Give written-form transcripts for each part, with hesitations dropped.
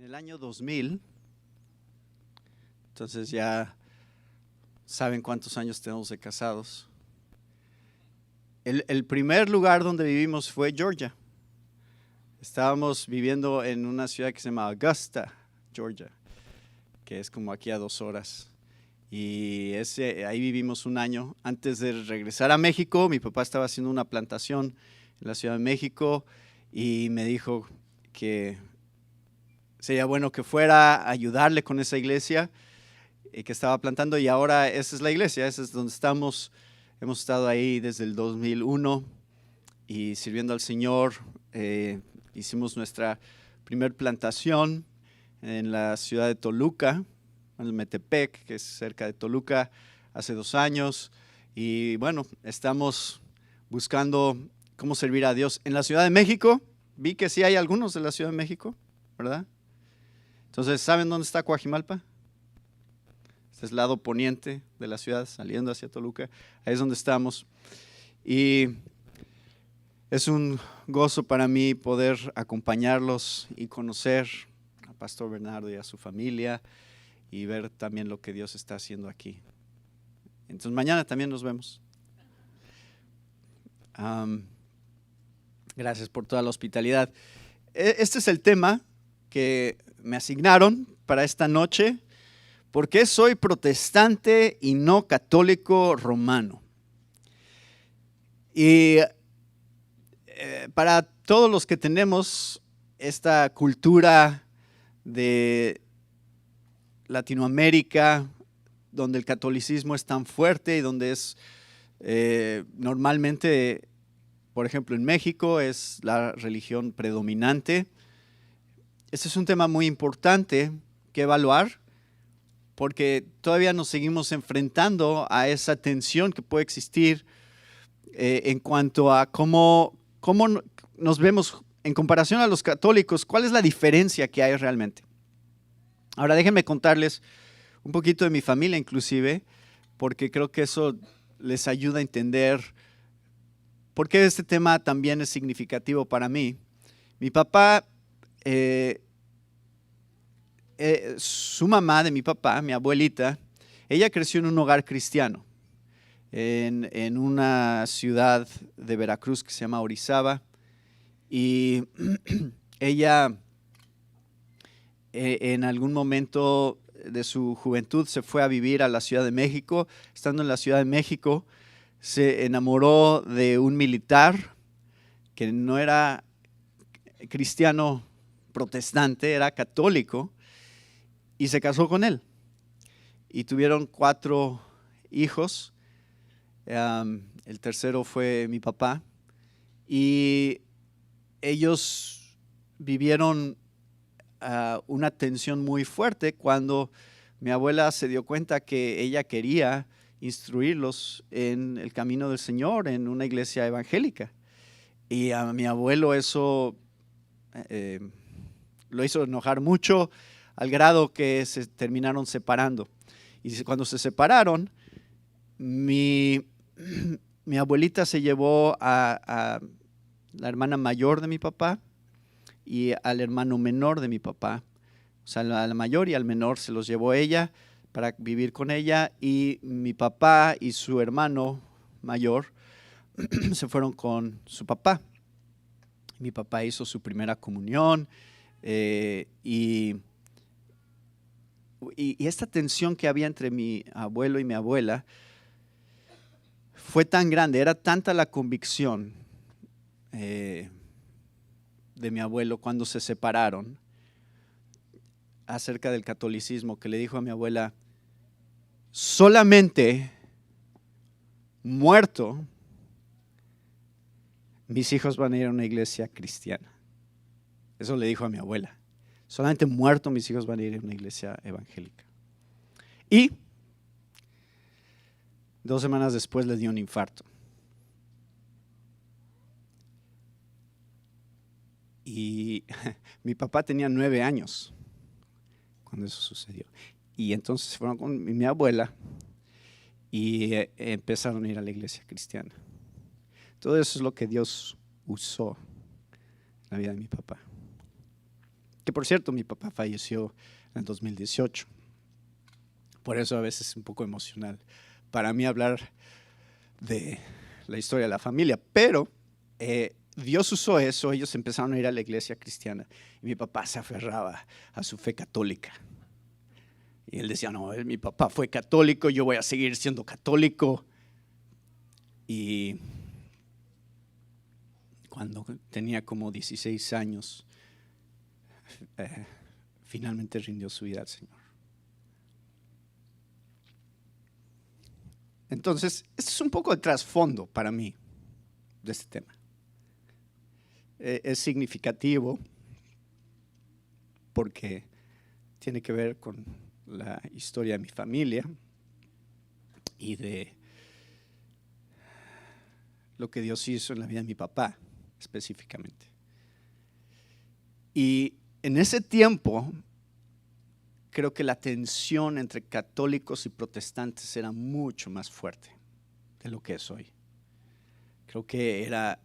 en el año 2000, entonces ya saben cuántos años tenemos de casados. El primer lugar donde vivimos fue Georgia. Estábamos viviendo en una ciudad que se llama Augusta, Georgia, que es como aquí a 2 horas. Y ahí vivimos un año. Antes de regresar a México, mi papá estaba haciendo una plantación en la Ciudad de México y me dijo que sería bueno que fuera a ayudarle con esa iglesia que estaba plantando, y ahora esa es la iglesia, esa es donde estamos. Hemos estado ahí desde el 2001 y sirviendo al Señor. Hicimos nuestra primer plantación en la ciudad de Toluca, en el Metepec, que es cerca de Toluca, hace 2 años. Y bueno, estamos buscando cómo servir a Dios. En la Ciudad de México, vi que sí hay algunos de la Ciudad de México, ¿verdad? Entonces, ¿saben dónde está Coajimalpa? Este es el lado poniente de la ciudad, saliendo hacia Toluca. Ahí es donde estamos. Y es un gozo para mí poder acompañarlos y conocer a Pastor Bernardo y a su familia y ver también lo que Dios está haciendo aquí. Entonces mañana también nos vemos. Gracias por toda la hospitalidad. Este es el tema que me asignaron para esta noche. ¿Por qué soy protestante y no católico romano? Y para todos los que tenemos esta cultura de Latinoamérica, donde el catolicismo es tan fuerte y donde es normalmente, por ejemplo, en México es la religión predominante. Este es un tema muy importante que evaluar, porque todavía nos seguimos enfrentando a esa tensión que puede existir en cuanto a cómo nos vemos en comparación a los católicos. ¿Cuál es la diferencia que hay realmente? Ahora déjenme contarles un poquito de mi familia inclusive, porque creo que eso les ayuda a entender por qué este tema también es significativo para mí. Mi papá, su mamá de mi papá, mi abuelita, ella creció en un hogar cristiano, en una ciudad de Veracruz que se llama Orizaba, y ella en algún momento de su juventud se fue a vivir a la Ciudad de México. Estando en la Ciudad de México, se enamoró de un militar que no era cristiano protestante, era católico, y se casó con él. Y tuvieron 4 hijos. El tercero fue mi papá. Y ellos vivieron una tensión muy fuerte cuando mi abuela se dio cuenta que ella quería instruirlos en el camino del Señor en una iglesia evangélica. Y a mi abuelo eso lo hizo enojar mucho, al grado que se terminaron separando. Y cuando se separaron, mi abuelita se llevó a la hermana mayor de mi papá y al hermano menor de mi papá. O sea, a la mayor y al menor se los llevó ella para vivir con ella, y mi papá y su hermano mayor se fueron con su papá. Mi papá hizo su primera comunión y esta tensión que había entre mi abuelo y mi abuela fue tan grande, era tanta la convicción de mi abuelo cuando se separaron acerca del catolicismo, que le dijo a mi abuela: solamente muerto mis hijos van a ir a una iglesia cristiana. Eso le dijo a mi abuela. Solamente muerto mis hijos van a ir a una iglesia evangélica. Y 2 semanas después le dio un infarto. Y mi papá tenía 9 años cuando eso sucedió. Y entonces se fueron con mi abuela y empezaron a ir a la iglesia cristiana. Todo eso es lo que Dios usó en la vida de mi papá. que por cierto mi papá falleció en el 2018. Por eso a veces es un poco emocional para mí hablar de la historia de la familia, pero Dios usó eso, ellos empezaron a ir a la iglesia cristiana y mi papá se aferraba a su fe católica. Y él decía, no, mi papá fue católico, yo voy a seguir siendo católico. Y cuando tenía como 16 años, finalmente rindió su vida al Señor. Entonces, este es un poco el trasfondo para mí de este tema. Es significativo porque tiene que ver con la historia de mi familia y de lo que Dios hizo en la vida de mi papá específicamente. Y en ese tiempo creo que la tensión entre católicos y protestantes era mucho más fuerte de lo que es hoy. Creo que era,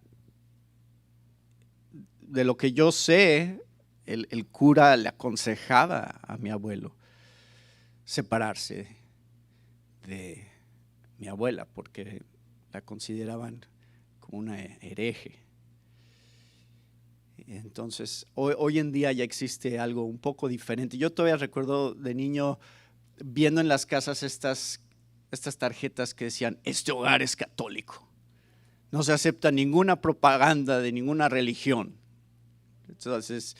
de lo que yo sé, el cura le aconsejaba a mi abuelo separarse de mi abuela porque la consideraban como una hereje. Entonces, hoy en día ya existe algo un poco diferente. Yo todavía recuerdo de niño viendo en las casas estas tarjetas que decían, este hogar es católico. No se acepta ninguna propaganda de ninguna religión. Entonces,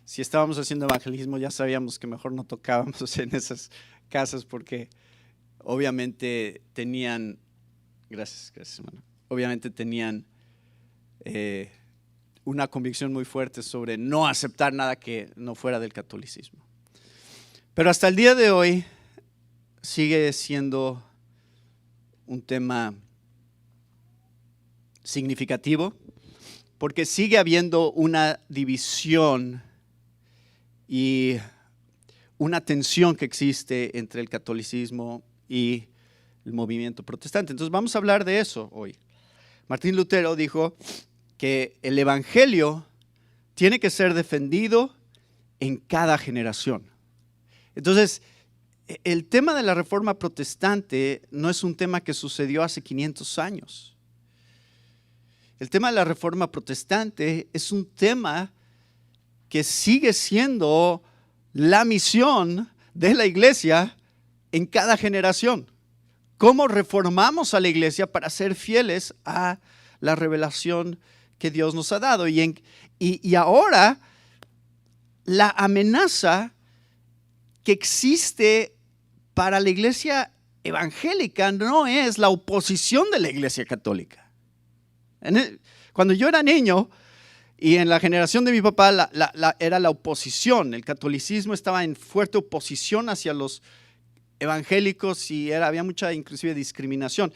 si estábamos haciendo evangelismo, ya sabíamos que mejor no tocábamos en esas casas porque obviamente tenían, gracias hermano, obviamente tenían una convicción muy fuerte sobre no aceptar nada que no fuera del catolicismo. Pero hasta el día de hoy sigue siendo un tema significativo porque sigue habiendo una división y una tensión que existe entre el catolicismo y el movimiento protestante. Entonces vamos a hablar de eso hoy. Martín Lutero dijo que el evangelio tiene que ser defendido en cada generación. Entonces, el tema de la reforma protestante no es un tema que sucedió hace 500 años. El tema de la reforma protestante es un tema que sigue siendo la misión de la iglesia en cada generación. ¿Cómo reformamos a la iglesia para ser fieles a la revelación que Dios nos ha dado? Y ahora la amenaza que existe para la iglesia evangélica no es la oposición de la iglesia católica. Cuando yo era niño y en la generación de mi papá era la oposición. El catolicismo estaba en fuerte oposición hacia los evangélicos y había mucha inclusive discriminación.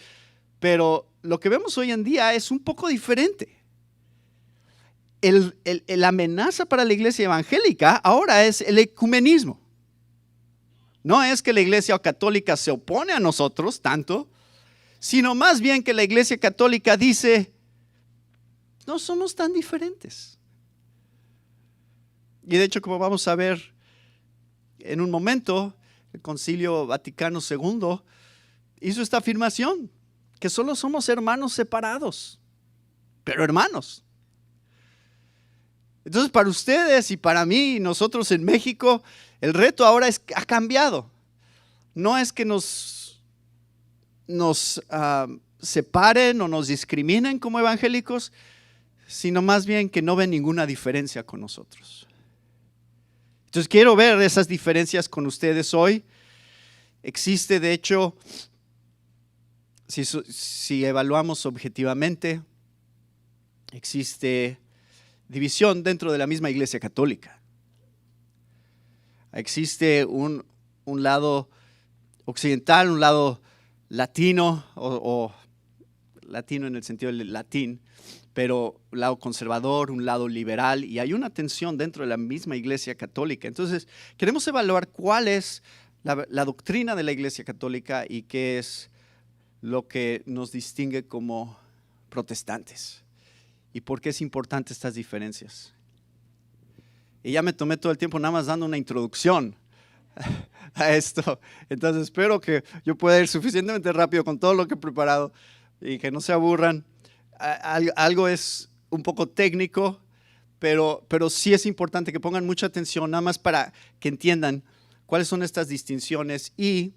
Pero lo que vemos hoy en día es un poco diferente. La amenaza para la iglesia evangélica ahora es el ecumenismo. No es que la iglesia católica se opone a nosotros tanto, sino más bien que la iglesia católica dice, no somos tan diferentes. Y de hecho, como vamos a ver en un momento, el Concilio Vaticano II hizo esta afirmación, que solo somos hermanos separados, pero hermanos. Entonces, para ustedes y para mí, nosotros en México, el reto ahora ha cambiado. No es que nos separen o nos discriminen como evangélicos, sino más bien que no ven ninguna diferencia con nosotros. Entonces quiero ver esas diferencias con ustedes hoy. Existe, de hecho, si evaluamos objetivamente, existe división dentro de la misma iglesia católica. Existe un lado occidental, un lado latino o latino en el sentido del latín, pero un lado conservador, un lado liberal, y hay una tensión dentro de la misma iglesia católica. Entonces, queremos evaluar cuál es la doctrina de la iglesia católica y qué es lo que nos distingue como protestantes y por qué es importante estas diferencias. y ya me tomé todo el tiempo nada más dando una introducción a esto. Entonces espero que yo pueda ir suficientemente rápido con todo lo que he preparado y que no se aburran. Algo es un poco técnico, pero sí es importante que pongan mucha atención, nada más para que entiendan cuáles son estas distinciones y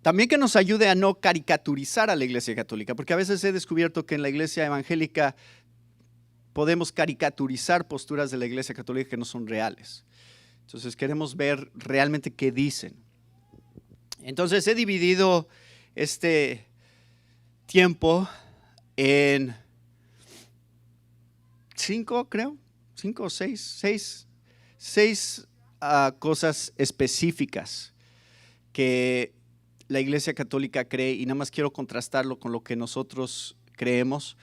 también que nos ayude a no caricaturizar a la Iglesia Católica, porque a veces he descubierto que en la Iglesia evangélica podemos caricaturizar posturas de la Iglesia Católica que no son reales. Entonces queremos ver realmente qué dicen. Entonces he dividido este tiempo en 5 o 6 cosas específicas que la Iglesia Católica cree, y nada más quiero contrastarlo con lo que nosotros creemos.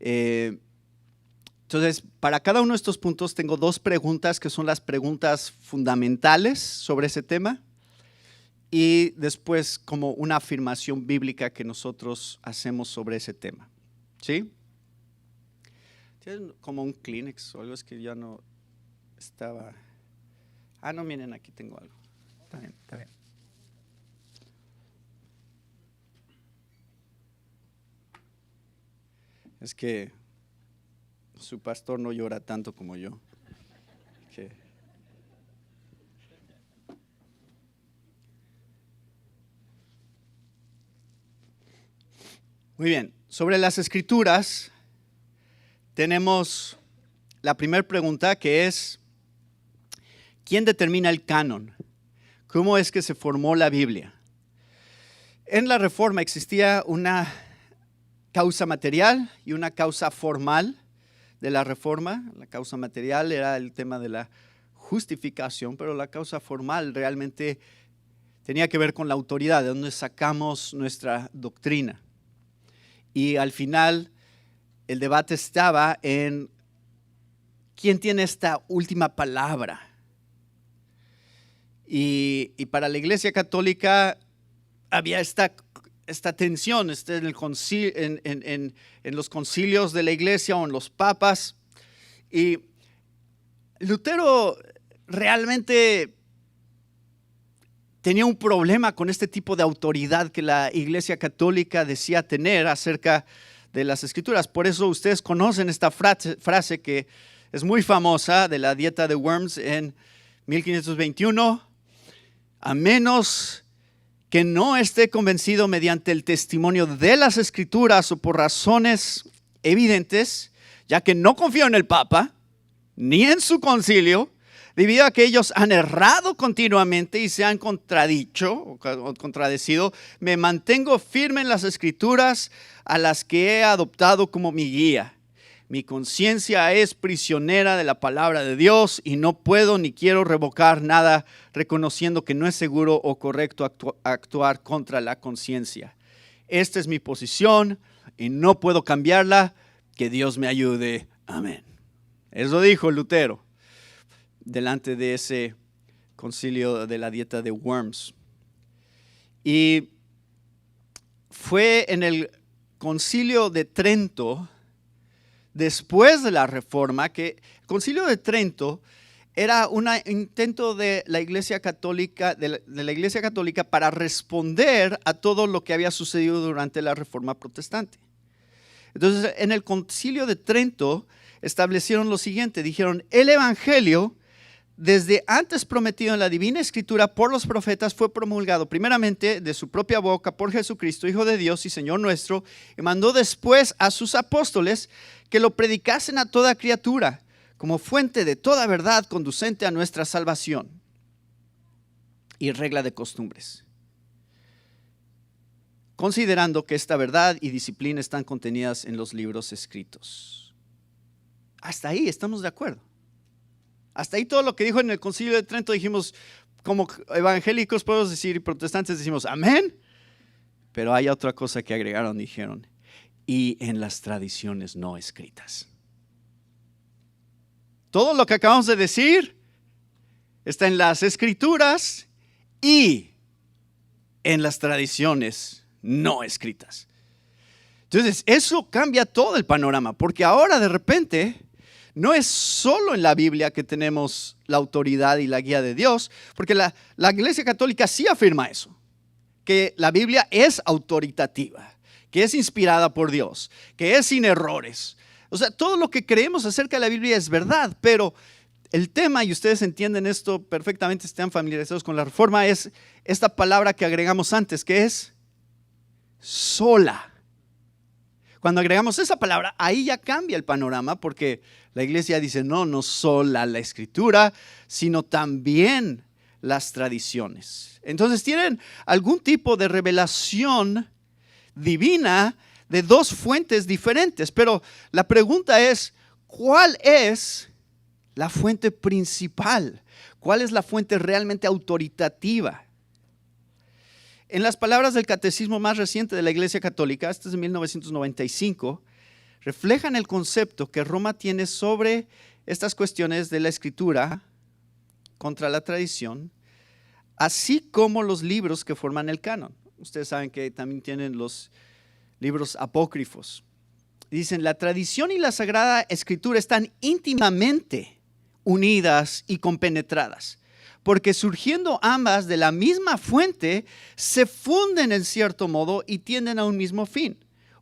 Entonces, para cada uno de estos puntos tengo 2 preguntas que son las preguntas fundamentales sobre ese tema y después como una afirmación bíblica que nosotros hacemos sobre ese tema. ¿Sí? ¿Tienen como un Kleenex o algo? Es que ya no estaba… no, miren, aquí tengo algo. Está bien, está bien. Es que su pastor no llora tanto como yo. Muy bien, sobre las Escrituras tenemos la primera pregunta, que es: ¿quién determina el canon? ¿Cómo es que se formó la Biblia? En la Reforma existía una causa material y una causa formal de la Reforma. La causa material era el tema de la justificación, pero la causa formal realmente tenía que ver con la autoridad, de donde sacamos nuestra doctrina. Y al final el debate estaba en quién tiene esta última palabra. Y para la Iglesia Católica había esta tensión en los concilios de la Iglesia o en los papas. Y Lutero realmente tenía un problema con este tipo de autoridad que la Iglesia Católica decía tener acerca de las Escrituras. Por eso ustedes conocen esta frase que es muy famosa de la Dieta de Worms en 1521: a menos que no esté convencido mediante el testimonio de las Escrituras o por razones evidentes, ya que no confío en el Papa ni en su concilio, debido a que ellos han errado continuamente y se han contradicho o contradecido, me mantengo firme en las Escrituras a las que he adoptado como mi guía. Mi conciencia es prisionera de la palabra de Dios y no puedo ni quiero revocar nada, reconociendo que no es seguro o correcto actuar contra la conciencia. Esta es mi posición y no puedo cambiarla. Que Dios me ayude. Amén. Eso dijo Lutero delante de ese concilio de la Dieta de Worms. Y fue en el concilio de Trento, después de la Reforma, que el Concilio de Trento era un intento de la Iglesia Católica, de la Iglesia Católica para responder a todo lo que había sucedido durante la Reforma Protestante. Entonces, en el Concilio de Trento establecieron lo siguiente: dijeron, el Evangelio, desde antes prometido en la Divina Escritura por los profetas, fue promulgado primeramente de su propia boca por Jesucristo, Hijo de Dios y Señor nuestro, y mandó después a sus apóstoles que lo predicasen a toda criatura, como fuente de toda verdad conducente a nuestra salvación y regla de costumbres, considerando que esta verdad y disciplina están contenidas en los libros escritos. Hasta ahí estamos de acuerdo. Hasta ahí todo lo que dijo en el Concilio de Trento dijimos, como evangélicos podemos decir y protestantes decimos amén. Pero hay otra cosa que agregaron, dijeron, y en las tradiciones no escritas. Todo lo que acabamos de decir está en las Escrituras y en las tradiciones no escritas. Entonces eso cambia todo el panorama, porque ahora de repente No es solo en la Biblia que tenemos la autoridad y la guía de Dios, porque la Iglesia Católica sí afirma eso, que la Biblia es autoritativa, que es inspirada por Dios, que es sin errores. O sea, todo lo que creemos acerca de la Biblia es verdad, pero el tema, y ustedes entienden esto perfectamente, están familiarizados con la Reforma, es esta palabra que agregamos antes, que es sola. Cuando agregamos esa palabra, ahí ya cambia el panorama, porque la iglesia dice, no sola la escritura, sino también las tradiciones. Entonces tienen algún tipo de revelación divina de dos fuentes diferentes, pero la pregunta es, ¿cuál es la fuente principal? ¿Cuál es la fuente realmente autoritativa? En las palabras del catecismo más reciente de la Iglesia Católica, este es de 1995, reflejan el concepto que Roma tiene sobre estas cuestiones de la escritura contra la tradición, así como los libros que forman el canon. Ustedes saben que también tienen los libros apócrifos. Dicen, la tradición y la Sagrada Escritura están íntimamente unidas y compenetradas, porque surgiendo ambas de la misma fuente, se funden en cierto modo y tienden a un mismo fin.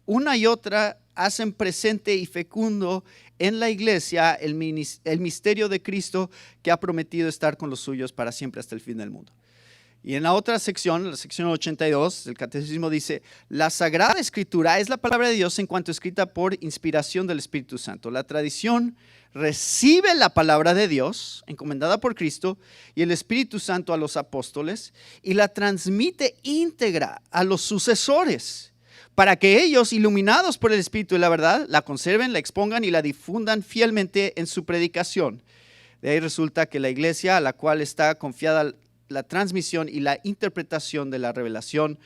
Una y otra hacen presente y fecundo en la iglesia el misterio de Cristo, que ha prometido estar con los suyos para siempre hasta el fin del mundo. Y en la otra sección, la sección 82, el catecismo dice, la Sagrada Escritura es la palabra de Dios en cuanto escrita por inspiración del Espíritu Santo. La tradición recibe la palabra de Dios, encomendada por Cristo, y el Espíritu Santo a los apóstoles, y la transmite íntegra a los sucesores, para que ellos, iluminados por el Espíritu de la verdad, la conserven, la expongan y la difundan fielmente en su predicación. De ahí resulta que la iglesia, a la cual está confiada la transmisión y la interpretación de la revelación,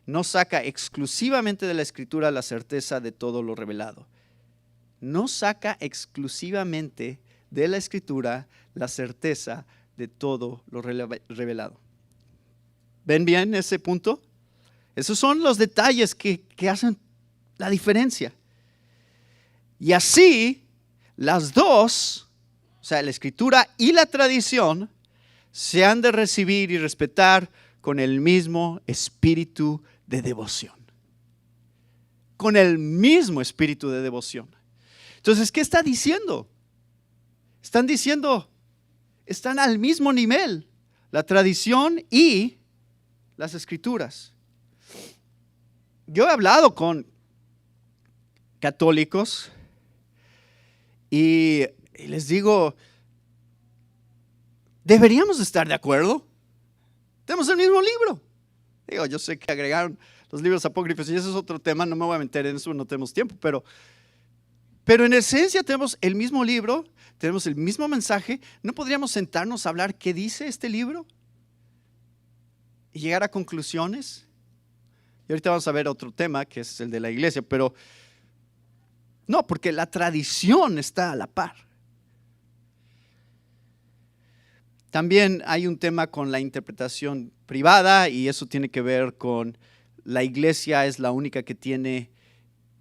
no saca exclusivamente de la Escritura la certeza de todo lo revelado. No saca exclusivamente de la Escritura la certeza de todo lo revelado. ¿Ven bien ese punto? Esos son los detalles que hacen la diferencia. Y así, las dos, o sea, la Escritura y la tradición, se han de recibir y respetar con el mismo espíritu de devoción. Con el mismo espíritu de devoción. Entonces, ¿qué está diciendo? Están diciendo, están al mismo nivel, la tradición y las escrituras. Yo he hablado con católicos y les digo, ¿deberíamos estar de acuerdo? Tenemos el mismo libro. Digo, yo sé que agregaron los libros apócrifos y ese es otro tema, no me voy a meter en eso, no tenemos tiempo, pero en esencia tenemos el mismo libro, tenemos el mismo mensaje. ¿No podríamos sentarnos a hablar qué dice este libro? Y llegar a conclusiones. Y ahorita vamos a ver otro tema que es el de la iglesia, pero no, porque la tradición está a la par. También hay un tema con la interpretación privada y eso tiene que ver con la iglesia es la única que tiene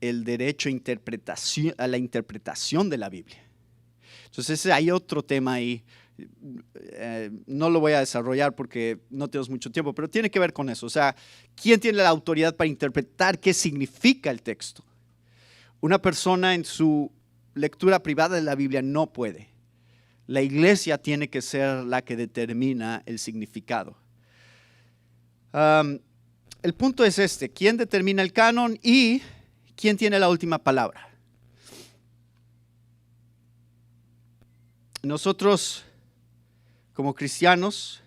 el derecho a la interpretación de la Biblia. Entonces hay otro tema ahí, no lo voy a desarrollar porque no tenemos mucho tiempo, pero tiene que ver con eso. O sea, ¿quién tiene la autoridad para interpretar qué significa el texto? Una persona en su lectura privada de la Biblia no puede. La iglesia tiene que ser la que determina el significado. El punto es este: ¿quién determina el canon y quién tiene la última palabra? Nosotros, como cristianos,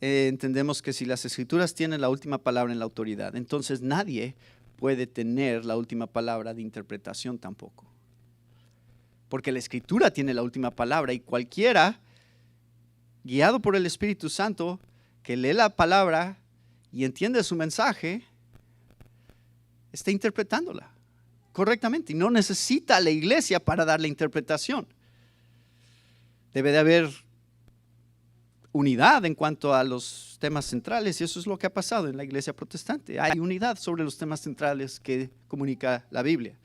entendemos que si las escrituras tienen la última palabra en la autoridad, entonces nadie puede tener la última palabra de interpretación tampoco. Porque la escritura tiene la última palabra y cualquiera, guiado por el Espíritu Santo, que lee la palabra y entiende su mensaje, está interpretándola correctamente y no necesita a la iglesia para dar la interpretación. Debe de haber unidad en cuanto a los temas centrales y eso es lo que ha pasado en la iglesia protestante. Hay unidad sobre los temas centrales que comunica la Biblia.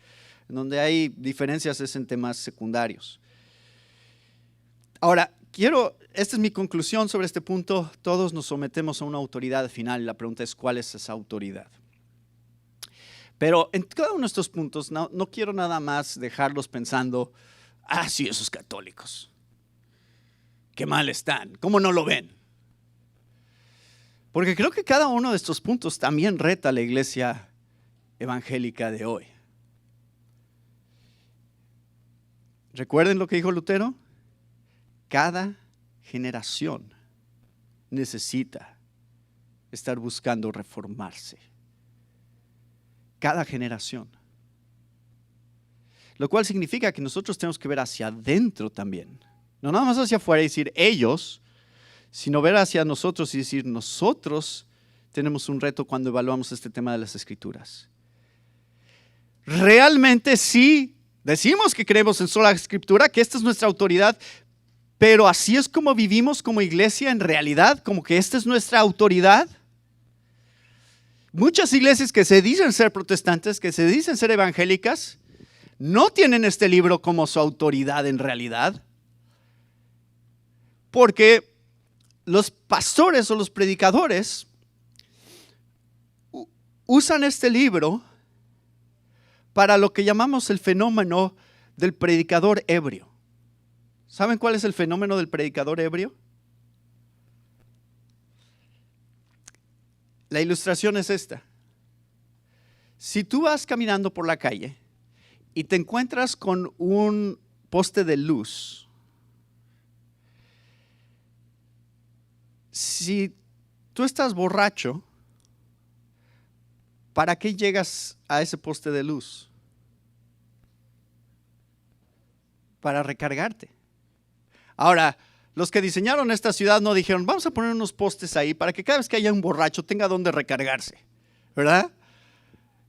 En donde hay diferencias es en temas secundarios. Ahora, esta es mi conclusión sobre este punto. Todos nos sometemos a una autoridad final y la pregunta es ¿cuál es esa autoridad? Pero en cada uno de estos puntos no quiero nada más dejarlos pensando, sí, esos católicos, qué mal están, ¿cómo no lo ven? Porque creo que cada uno de estos puntos también reta a la iglesia evangélica de hoy. ¿Recuerden lo que dijo Lutero? Cada generación necesita estar buscando reformarse. Cada generación. Lo cual significa que nosotros tenemos que ver hacia adentro también. No nada más hacia afuera y decir ellos, sino ver hacia nosotros y decir nosotros tenemos un reto cuando evaluamos este tema de las Escrituras. Realmente sí decimos que creemos en sola Escritura, que esta es nuestra autoridad, pero así es como vivimos como iglesia en realidad, como que esta es nuestra autoridad. Muchas iglesias que se dicen ser protestantes, que se dicen ser evangélicas, no tienen este libro como su autoridad en realidad. Porque los pastores o los predicadores usan este libro para lo que llamamos el fenómeno del predicador ebrio. ¿Saben cuál es el fenómeno del predicador ebrio? La ilustración es esta. Si tú vas caminando por la calle y te encuentras con un poste de luz, si tú estás borracho, ¿para qué llegas a ese poste de luz? Para recargarte. Ahora, los que diseñaron esta ciudad no dijeron, vamos a poner unos postes ahí para que cada vez que haya un borracho tenga donde recargarse, ¿verdad?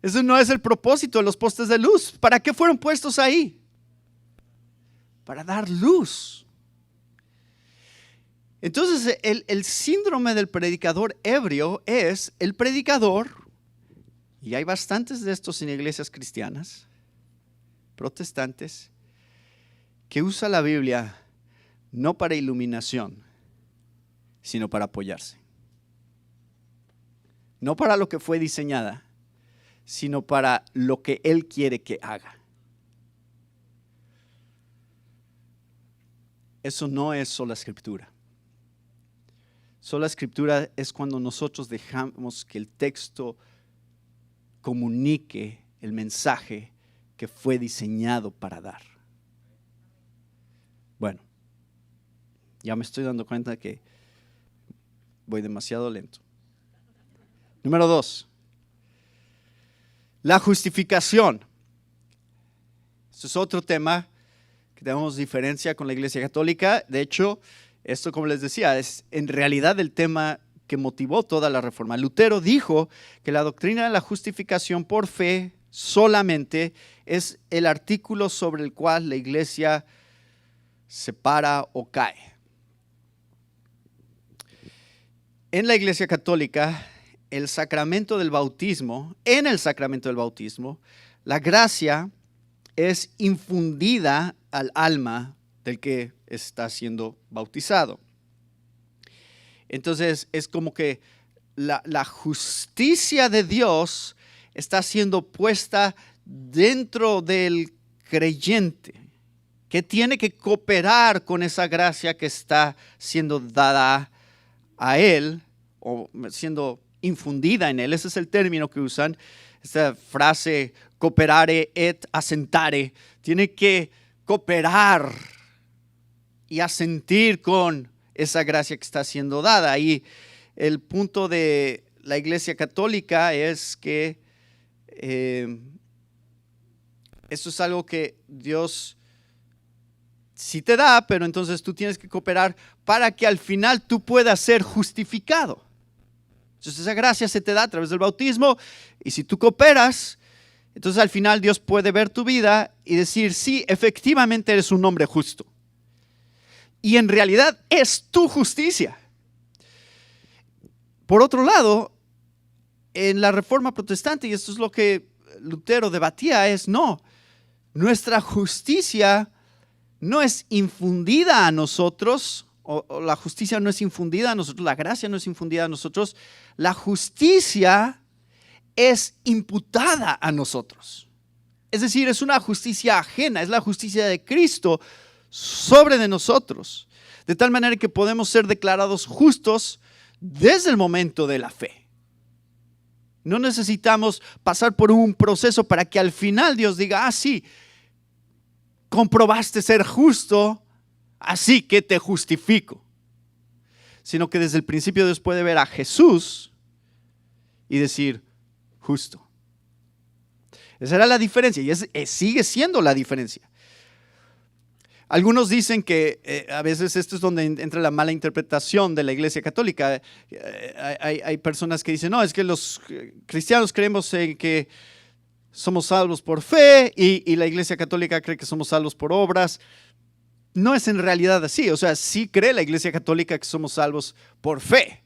Ese no es el propósito de los postes de luz. ¿Para qué fueron puestos ahí? Para dar luz. Entonces, el síndrome del predicador ebrio es el predicador, y hay bastantes de estos en iglesias cristianas, protestantes, que usa la Biblia no para iluminación, sino para apoyarse. No para lo que fue diseñada, sino para lo que Él quiere que haga. Eso no es sola Escritura. Sola Escritura es cuando nosotros dejamos que el texto comunique el mensaje que fue diseñado para dar. Bueno, ya me estoy dando cuenta que voy demasiado lento. Número 2. La justificación. Este es otro tema que tenemos diferencia con la Iglesia Católica. De hecho, esto, como les decía, es en realidad el tema que motivó toda la reforma. Lutero dijo que la doctrina de la justificación por fe solamente es el artículo sobre el cual la Iglesia se para o cae. En la Iglesia Católica, en el sacramento del bautismo, la gracia es infundida al alma del que está siendo bautizado. Entonces es como que la justicia de Dios está siendo puesta dentro del creyente, que tiene que cooperar con esa gracia que está siendo dada a él o siendo infundida en él. Ese es el término que usan, esta frase cooperare et assentare. Tiene que cooperar y asentir con esa gracia que está siendo dada. Y el punto de la Iglesia Católica es que esto es algo que Dios sí te da, pero entonces tú tienes que cooperar para que al final tú puedas ser justificado. Entonces esa gracia se te da a través del bautismo, y si tú cooperas, entonces al final Dios puede ver tu vida y decir, sí, efectivamente eres un hombre justo. Y en realidad es tu justicia. Por otro lado, en la Reforma Protestante, y esto es lo que Lutero debatía, es no, Nuestra justicia no es infundida a nosotros, o la justicia no es infundida a nosotros, la gracia no es infundida a nosotros, la justicia es imputada a nosotros. Es decir, es una justicia ajena, es la justicia de Cristo sobre de nosotros, de tal manera que podemos ser declarados justos desde el momento de la fe. No necesitamos pasar por un proceso para que al final Dios diga, sí, comprobaste ser justo, así que te justifico. Sino que desde el principio Dios puede ver a Jesús y decir, justo. Esa era la diferencia y sigue siendo la diferencia. Algunos dicen que a veces esto es donde entra la mala interpretación de la Iglesia Católica. Hay personas que dicen, no, es que los cristianos creemos en que somos salvos por fe y la Iglesia Católica cree que somos salvos por obras. No es en realidad así. O sea, sí cree la Iglesia Católica que somos salvos por fe,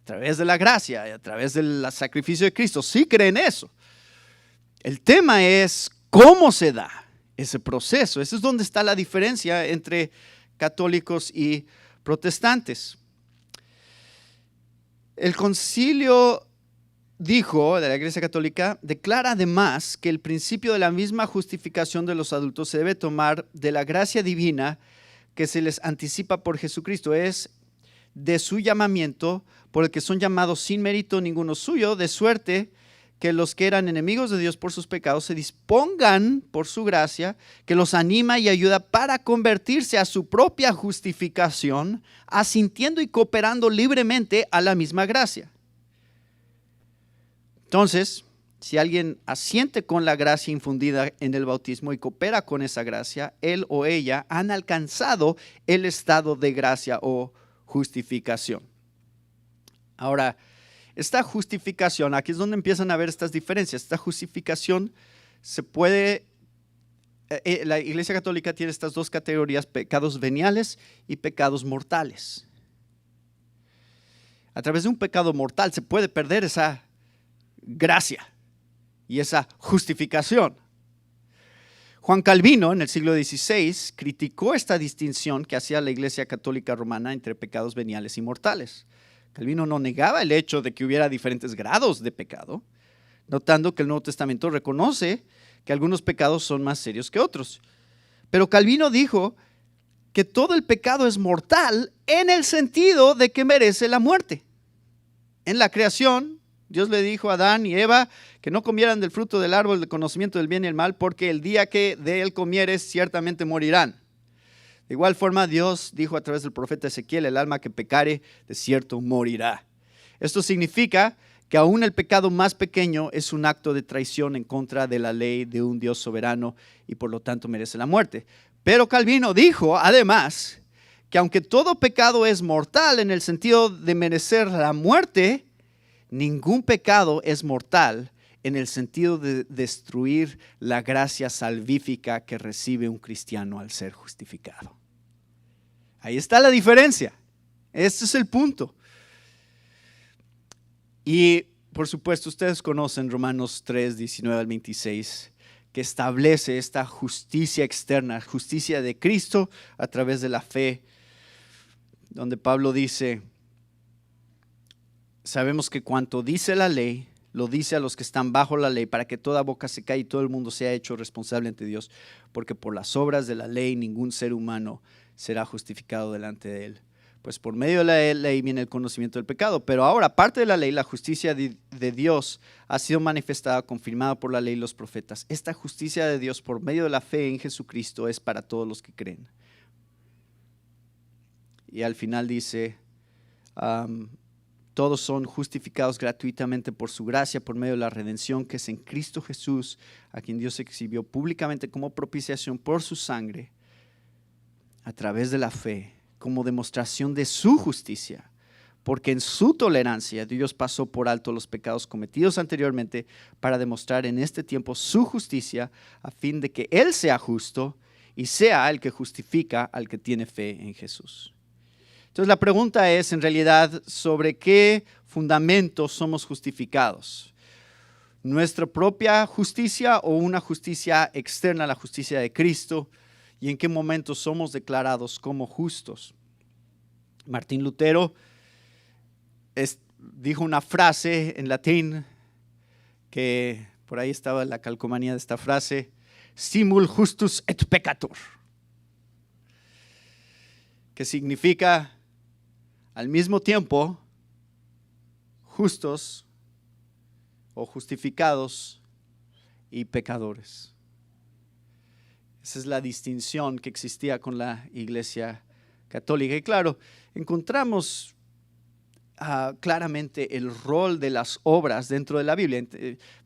a través de la gracia, a través del sacrificio de Cristo. Sí creen eso. El tema es cómo se da ese proceso. Esa es donde está la diferencia entre católicos y protestantes. El concilio dijo, de la Iglesia Católica, declara además que el principio de la misma justificación de los adultos se debe tomar de la gracia divina que se les anticipa por Jesucristo, es de su llamamiento, por el que son llamados sin mérito ninguno suyo, de suerte que los que eran enemigos de Dios por sus pecados se dispongan por su gracia, que los anima y ayuda para convertirse a su propia justificación, asintiendo y cooperando libremente a la misma gracia. Entonces, si alguien asiente con la gracia infundida en el bautismo y coopera con esa gracia, él o ella han alcanzado el estado de gracia o justificación. Ahora, esta justificación, aquí es donde empiezan a ver estas diferencias. Esta justificación se puede, la Iglesia Católica tiene estas dos categorías, pecados veniales y pecados mortales. A través de un pecado mortal se puede perder esa gracia y esa justificación. Juan Calvino en el siglo XVI criticó esta distinción que hacía la Iglesia Católica Romana entre pecados veniales y mortales. Calvino no negaba el hecho de que hubiera diferentes grados de pecado, notando que el Nuevo Testamento reconoce que algunos pecados son más serios que otros. Pero Calvino dijo que todo el pecado es mortal en el sentido de que merece la muerte. En la creación, Dios le dijo a Adán y Eva que no comieran del fruto del árbol del conocimiento del bien y el mal, porque el día que de él comieres ciertamente morirán. De igual forma, Dios dijo a través del profeta Ezequiel, el alma que pecare, de cierto morirá. Esto significa que aún el pecado más pequeño es un acto de traición en contra de la ley de un Dios soberano y por lo tanto merece la muerte. Pero Calvino dijo, además, que aunque todo pecado es mortal en el sentido de merecer la muerte, ningún pecado es mortal en el sentido de destruir la gracia salvífica que recibe un cristiano al ser justificado. Ahí está la diferencia. Este es el punto. Y por supuesto ustedes conocen Romanos 3, 19 al 26, que establece esta justicia externa, justicia de Cristo a través de la fe, donde Pablo dice, sabemos que cuanto dice la ley, lo dice a los que están bajo la ley, para que toda boca se caiga y todo el mundo sea hecho responsable ante Dios, porque por las obras de la ley ningún ser humano será justificado delante de él. Pues por medio de la ley viene el conocimiento del pecado, pero ahora, aparte de la ley, la justicia de Dios ha sido manifestada, confirmada por la ley y los profetas. Esta justicia de Dios por medio de la fe en Jesucristo es para todos los que creen. Y al final dice, todos son justificados gratuitamente por su gracia, por medio de la redención que es en Cristo Jesús, a quien Dios exhibió públicamente como propiciación por su sangre, a través de la fe, como demostración de su justicia, porque en su tolerancia Dios pasó por alto los pecados cometidos anteriormente para demostrar en este tiempo su justicia, a fin de que Él sea justo y sea el que justifica al que tiene fe en Jesús. Entonces la pregunta es en realidad sobre qué fundamento somos justificados. nuestra propia justicia o una justicia externa a la justicia de Cristo, y en qué momento somos declarados como justos. Martín Lutero dijo una frase en latín que por ahí estaba la calcomanía de esta frase: simul justus et peccator, que significa al mismo tiempo justos o justificados y pecadores. Esa es la distinción que existía con la Iglesia Católica. Y claro, encontramos claramente el rol de las obras dentro de la Biblia.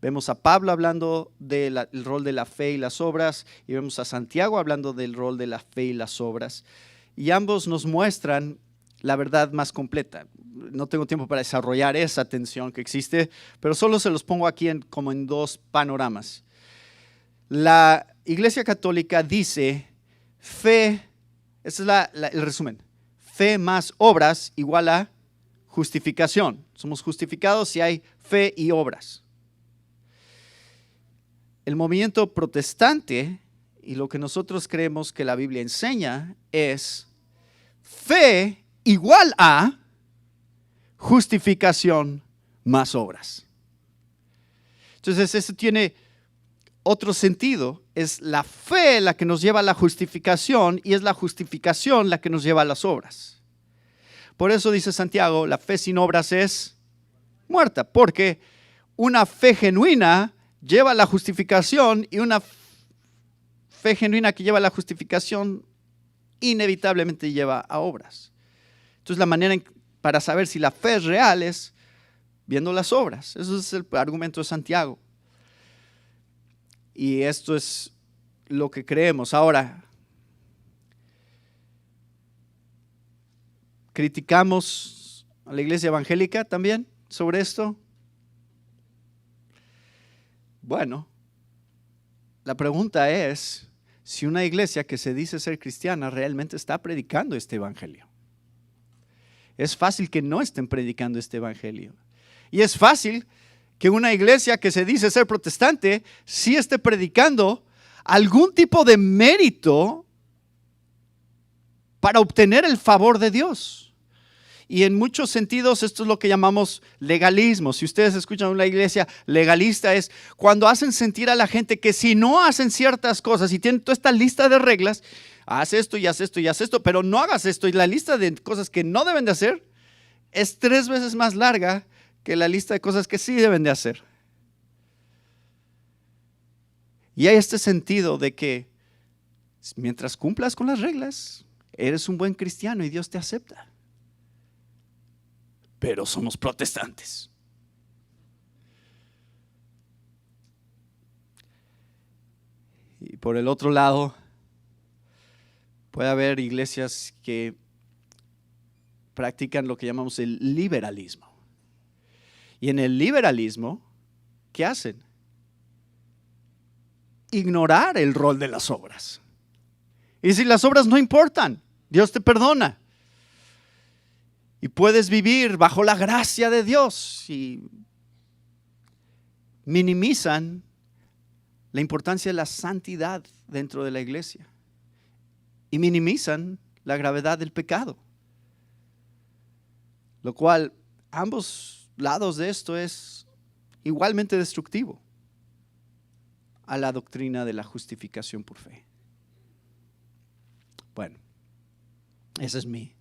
Vemos a Pablo hablando del rol de la fe y las obras, y vemos a Santiago hablando del rol de la fe y las obras. Y ambos nos muestran la verdad más completa. No tengo tiempo para desarrollar esa tensión que existe, pero solo se los pongo aquí como en dos panoramas. La Iglesia Católica dice fe, este es el resumen: fe más obras igual a justificación. Somos justificados si hay fe y obras. El movimiento protestante y lo que nosotros creemos que la Biblia enseña es fe igual a justificación más obras. Entonces eso tiene otro sentido. Es la fe la que nos lleva a la justificación y es la justificación la que nos lleva a las obras. Por eso dice Santiago, la fe sin obras es muerta, porque una fe genuina lleva a la justificación y una fe genuina que lleva a la justificación inevitablemente lleva a obras. Entonces la manera para saber si la fe es real es viendo las obras. Eso es el argumento de Santiago. Y esto es lo que creemos. Ahora, criticamos a la iglesia evangélica también sobre esto. Bueno, la pregunta es si una iglesia que se dice ser cristiana realmente está predicando este evangelio. Es fácil que no estén predicando este evangelio. Y es fácil que una iglesia que se dice ser protestante sí esté predicando algún tipo de mérito para obtener el favor de Dios. Y en muchos sentidos esto es lo que llamamos legalismo. Si ustedes escuchan una iglesia legalista, es cuando hacen sentir a la gente que si no hacen ciertas cosas y tienen toda esta lista de reglas, haz esto y haz esto y haz esto, pero no hagas esto, y la lista de cosas que no deben de hacer es 3 veces más larga que la lista de cosas que sí deben de hacer. Y hay este sentido de que mientras cumplas con las reglas, eres un buen cristiano y Dios te acepta. Pero somos protestantes. Y por el otro lado, puede haber iglesias que practican lo que llamamos el liberalismo. Y en el liberalismo, ¿qué hacen? Ignorar el rol de las obras. Y si las obras no importan, Dios te perdona. Y puedes vivir bajo la gracia de Dios. Y minimizan la importancia de la santidad dentro de la iglesia. Y minimizan la gravedad del pecado. Lo cual, ambos lados de esto es igualmente destructivo a la doctrina de la justificación por fe. Bueno, esa es mi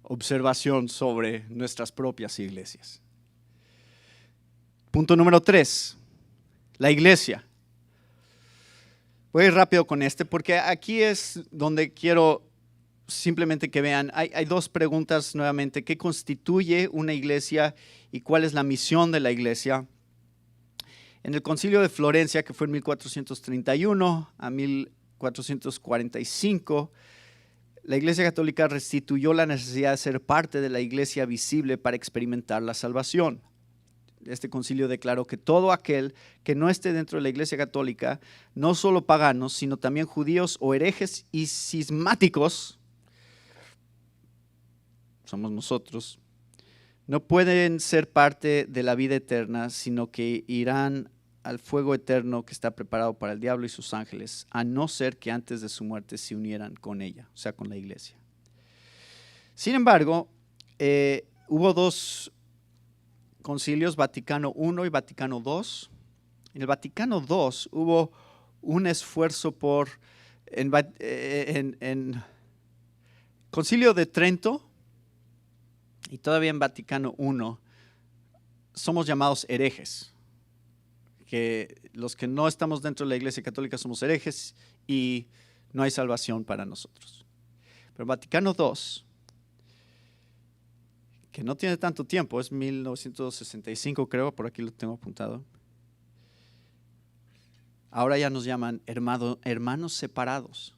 observación sobre nuestras propias iglesias. Punto número 3, la iglesia. Voy a ir rápido con porque aquí es donde quiero simplemente que vean, hay 2 preguntas nuevamente: ¿qué constituye una iglesia y cuál es la misión de la iglesia? En el Concilio de Florencia, que fue en 1431 a 1445, la Iglesia Católica restituyó la necesidad de ser parte de la iglesia visible para experimentar la salvación. Este concilio declaró que todo aquel que no esté dentro de la Iglesia Católica, no solo paganos, sino también judíos o herejes y cismáticos, somos nosotros, no pueden ser parte de la vida eterna, sino que irán al fuego eterno que está preparado para el diablo y sus ángeles, a no ser que antes de su muerte se unieran con ella, o sea, con la iglesia. Sin embargo, hubo dos concilios, Vaticano I y Vaticano II. En el Vaticano II hubo un esfuerzo en Concilio de Trento y todavía en Vaticano I somos llamados herejes, que los que no estamos dentro de la Iglesia Católica somos herejes y no hay salvación para nosotros. Pero Vaticano II, que no tiene tanto tiempo, es 1965 creo, por aquí lo tengo apuntado. Ahora ya nos llaman hermanos separados.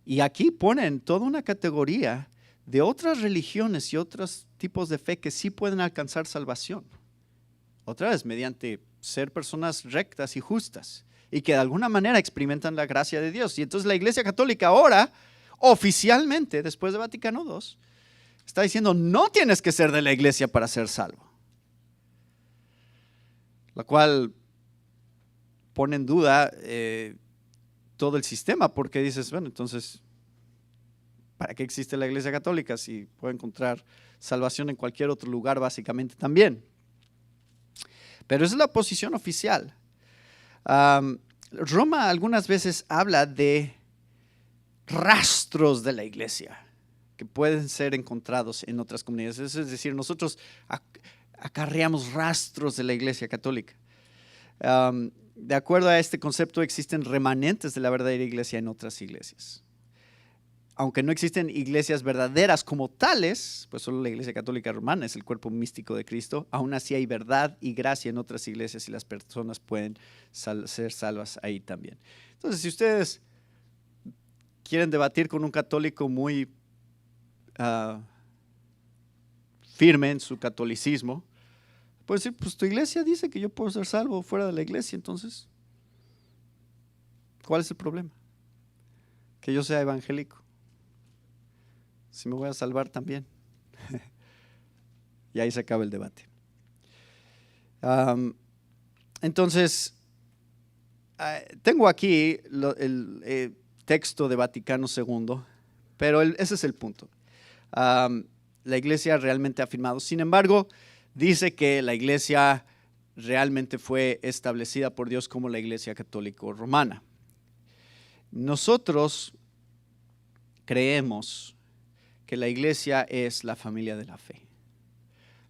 Y aquí ponen toda una categoría de otras religiones y otros tipos de fe que sí pueden alcanzar salvación. Otra vez, mediante ser personas rectas y justas y que de alguna manera experimentan la gracia de Dios. Y entonces la Iglesia Católica ahora, oficialmente, después de Vaticano II, está diciendo, no tienes que ser de la iglesia para ser salvo. La cual pone en duda todo el sistema, porque dices, bueno, entonces, ¿para qué existe la Iglesia Católica si puede encontrar salvación en cualquier otro lugar básicamente también? Pero esa es la posición oficial. Roma algunas veces habla de rastros de la iglesia que pueden ser encontrados en otras comunidades. Es decir, nosotros acarreamos rastros de la Iglesia Católica. De acuerdo a este concepto, existen remanentes de la verdadera iglesia en otras iglesias. Aunque no existen iglesias verdaderas como tales, pues solo la Iglesia Católica Romana es el cuerpo místico de Cristo, aún así hay verdad y gracia en otras iglesias y las personas pueden ser salvas ahí también. Entonces, si ustedes quieren debatir con un católico muy firme en su catolicismo, puede decir, pues tu iglesia dice que yo puedo ser salvo fuera de la iglesia, entonces, ¿cuál es el problema? Que yo sea evangélico. Si me voy a salvar también. Y ahí se acaba el debate. Entonces, tengo aquí el texto de Vaticano II, pero ese es el punto. La iglesia realmente ha afirmado. Sin embargo, dice que la iglesia realmente fue establecida por Dios como la Iglesia Católica Romana. Nosotros creemos que la iglesia es la familia de la fe.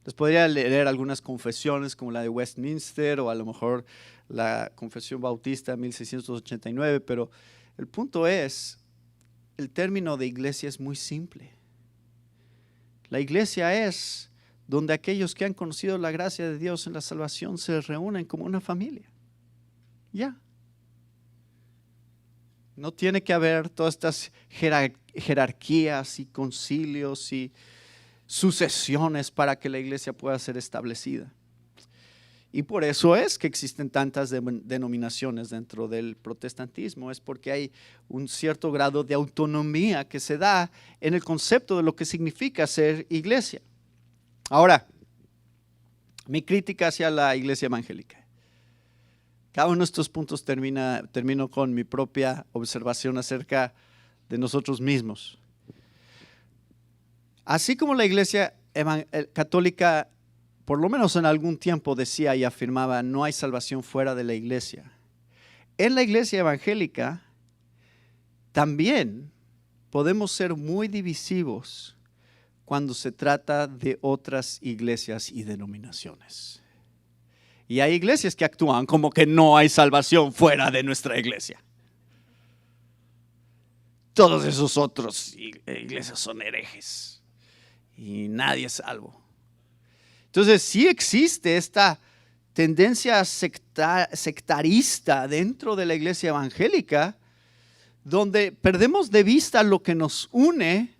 Les podría leer algunas confesiones como la de Westminster o a lo mejor la Confesión Bautista de 1689, pero el punto es, el término de iglesia es muy simple. La iglesia es donde aquellos que han conocido la gracia de Dios en la salvación se reúnen como una familia. Ya. No tiene que haber todas estas jerarquías y concilios y sucesiones para que la iglesia pueda ser establecida. Y por eso es que existen tantas denominaciones dentro del protestantismo, es porque hay un cierto grado de autonomía que se da en el concepto de lo que significa ser iglesia. Ahora, mi crítica hacia la iglesia evangélica. Cada uno de estos puntos termino con mi propia observación acerca de nosotros mismos. Así como la iglesia católica, por lo menos en algún tiempo decía y afirmaba, no hay salvación fuera de la iglesia. En la iglesia evangélica también podemos ser muy divisivos cuando se trata de otras iglesias y denominaciones. Y hay iglesias que actúan como que no hay salvación fuera de nuestra iglesia. Todos esos otros iglesias son herejes y nadie es salvo. Entonces sí existe esta tendencia sectarista dentro de la iglesia evangélica, donde perdemos de vista lo que nos une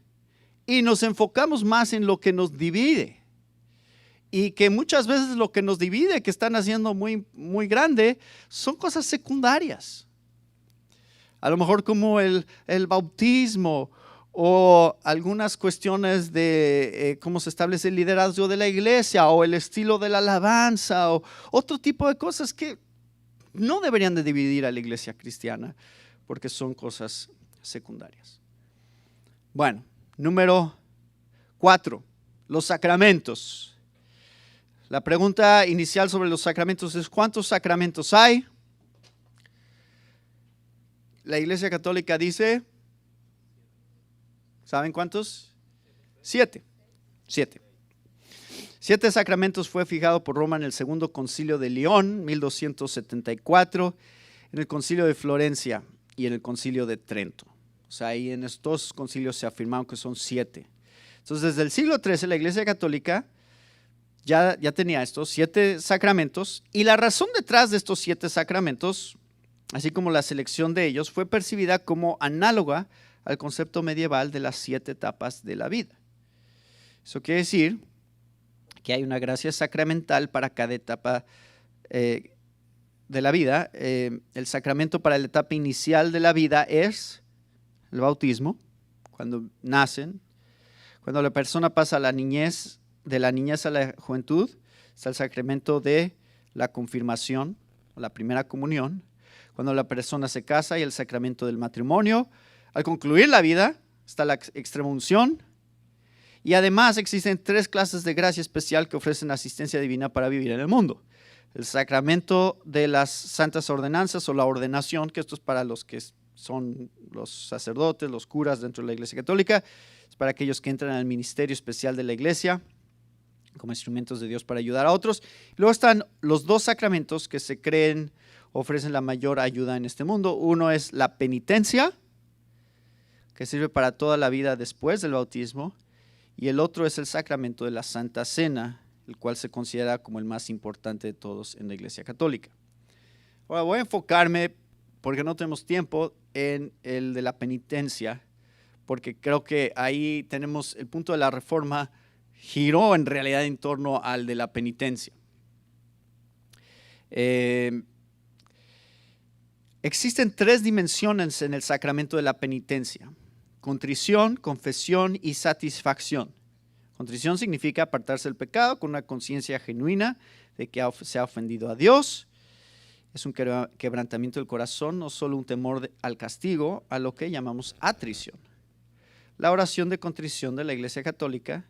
y nos enfocamos más en lo que nos divide. Y que muchas veces lo que nos divide, que están haciendo muy, muy grande, son cosas secundarias. A lo mejor como el bautismo o algunas cuestiones de cómo se establece el liderazgo de la iglesia o el estilo de la alabanza o otro tipo de cosas que no deberían de dividir a la iglesia cristiana porque son cosas secundarias. Bueno, número 4, los sacramentos. La pregunta inicial sobre los sacramentos es: ¿cuántos sacramentos hay? La Iglesia Católica dice, ¿saben cuántos? 7. 7 sacramentos fue fijado por Roma en el Segundo Concilio de León, 1274, en el Concilio de Florencia y en el Concilio de Trento. O sea, ahí en estos concilios se afirmaron que son 7. Entonces, desde el siglo XIII, la Iglesia Católica ya tenía estos 7 sacramentos, y la razón detrás de estos 7 sacramentos, así como la selección de ellos, fue percibida como análoga al concepto medieval de las 7 etapas de la vida. Eso quiere decir que hay una gracia sacramental para cada etapa de la vida. El sacramento para la etapa inicial de la vida es el bautismo, cuando nacen. Cuando la persona pasa a la niñez, de la niñez a la juventud, está el sacramento de la confirmación, o la primera comunión. Cuando la persona se casa, y el sacramento del matrimonio. Al concluir la vida, está la extremunción. Y además existen 3 clases de gracia especial que ofrecen asistencia divina para vivir en el mundo. El sacramento de las santas ordenanzas o la ordenación, que esto es para los que son los sacerdotes, los curas dentro de la Iglesia Católica. Es para aquellos que entran al ministerio especial de la Iglesia como instrumentos de Dios para ayudar a otros. Luego están los 2 sacramentos que se creen ofrecen la mayor ayuda en este mundo. Uno es la penitencia, que sirve para toda la vida después del bautismo. Y el otro es el sacramento de la Santa Cena, el cual se considera como el más importante de todos en la Iglesia Católica. Ahora voy a enfocarme, porque no tenemos tiempo, en el de la penitencia, porque creo que ahí tenemos el punto de la Reforma giró en realidad en torno al de la penitencia. Existen 3 dimensiones en el sacramento de la penitencia: contrición, confesión y satisfacción. Contrición significa apartarse del pecado con una conciencia genuina de que se ha ofendido a Dios. Es un quebrantamiento del corazón, no solo un temor al castigo, a lo que llamamos atrición. La oración de contrición de la Iglesia Católica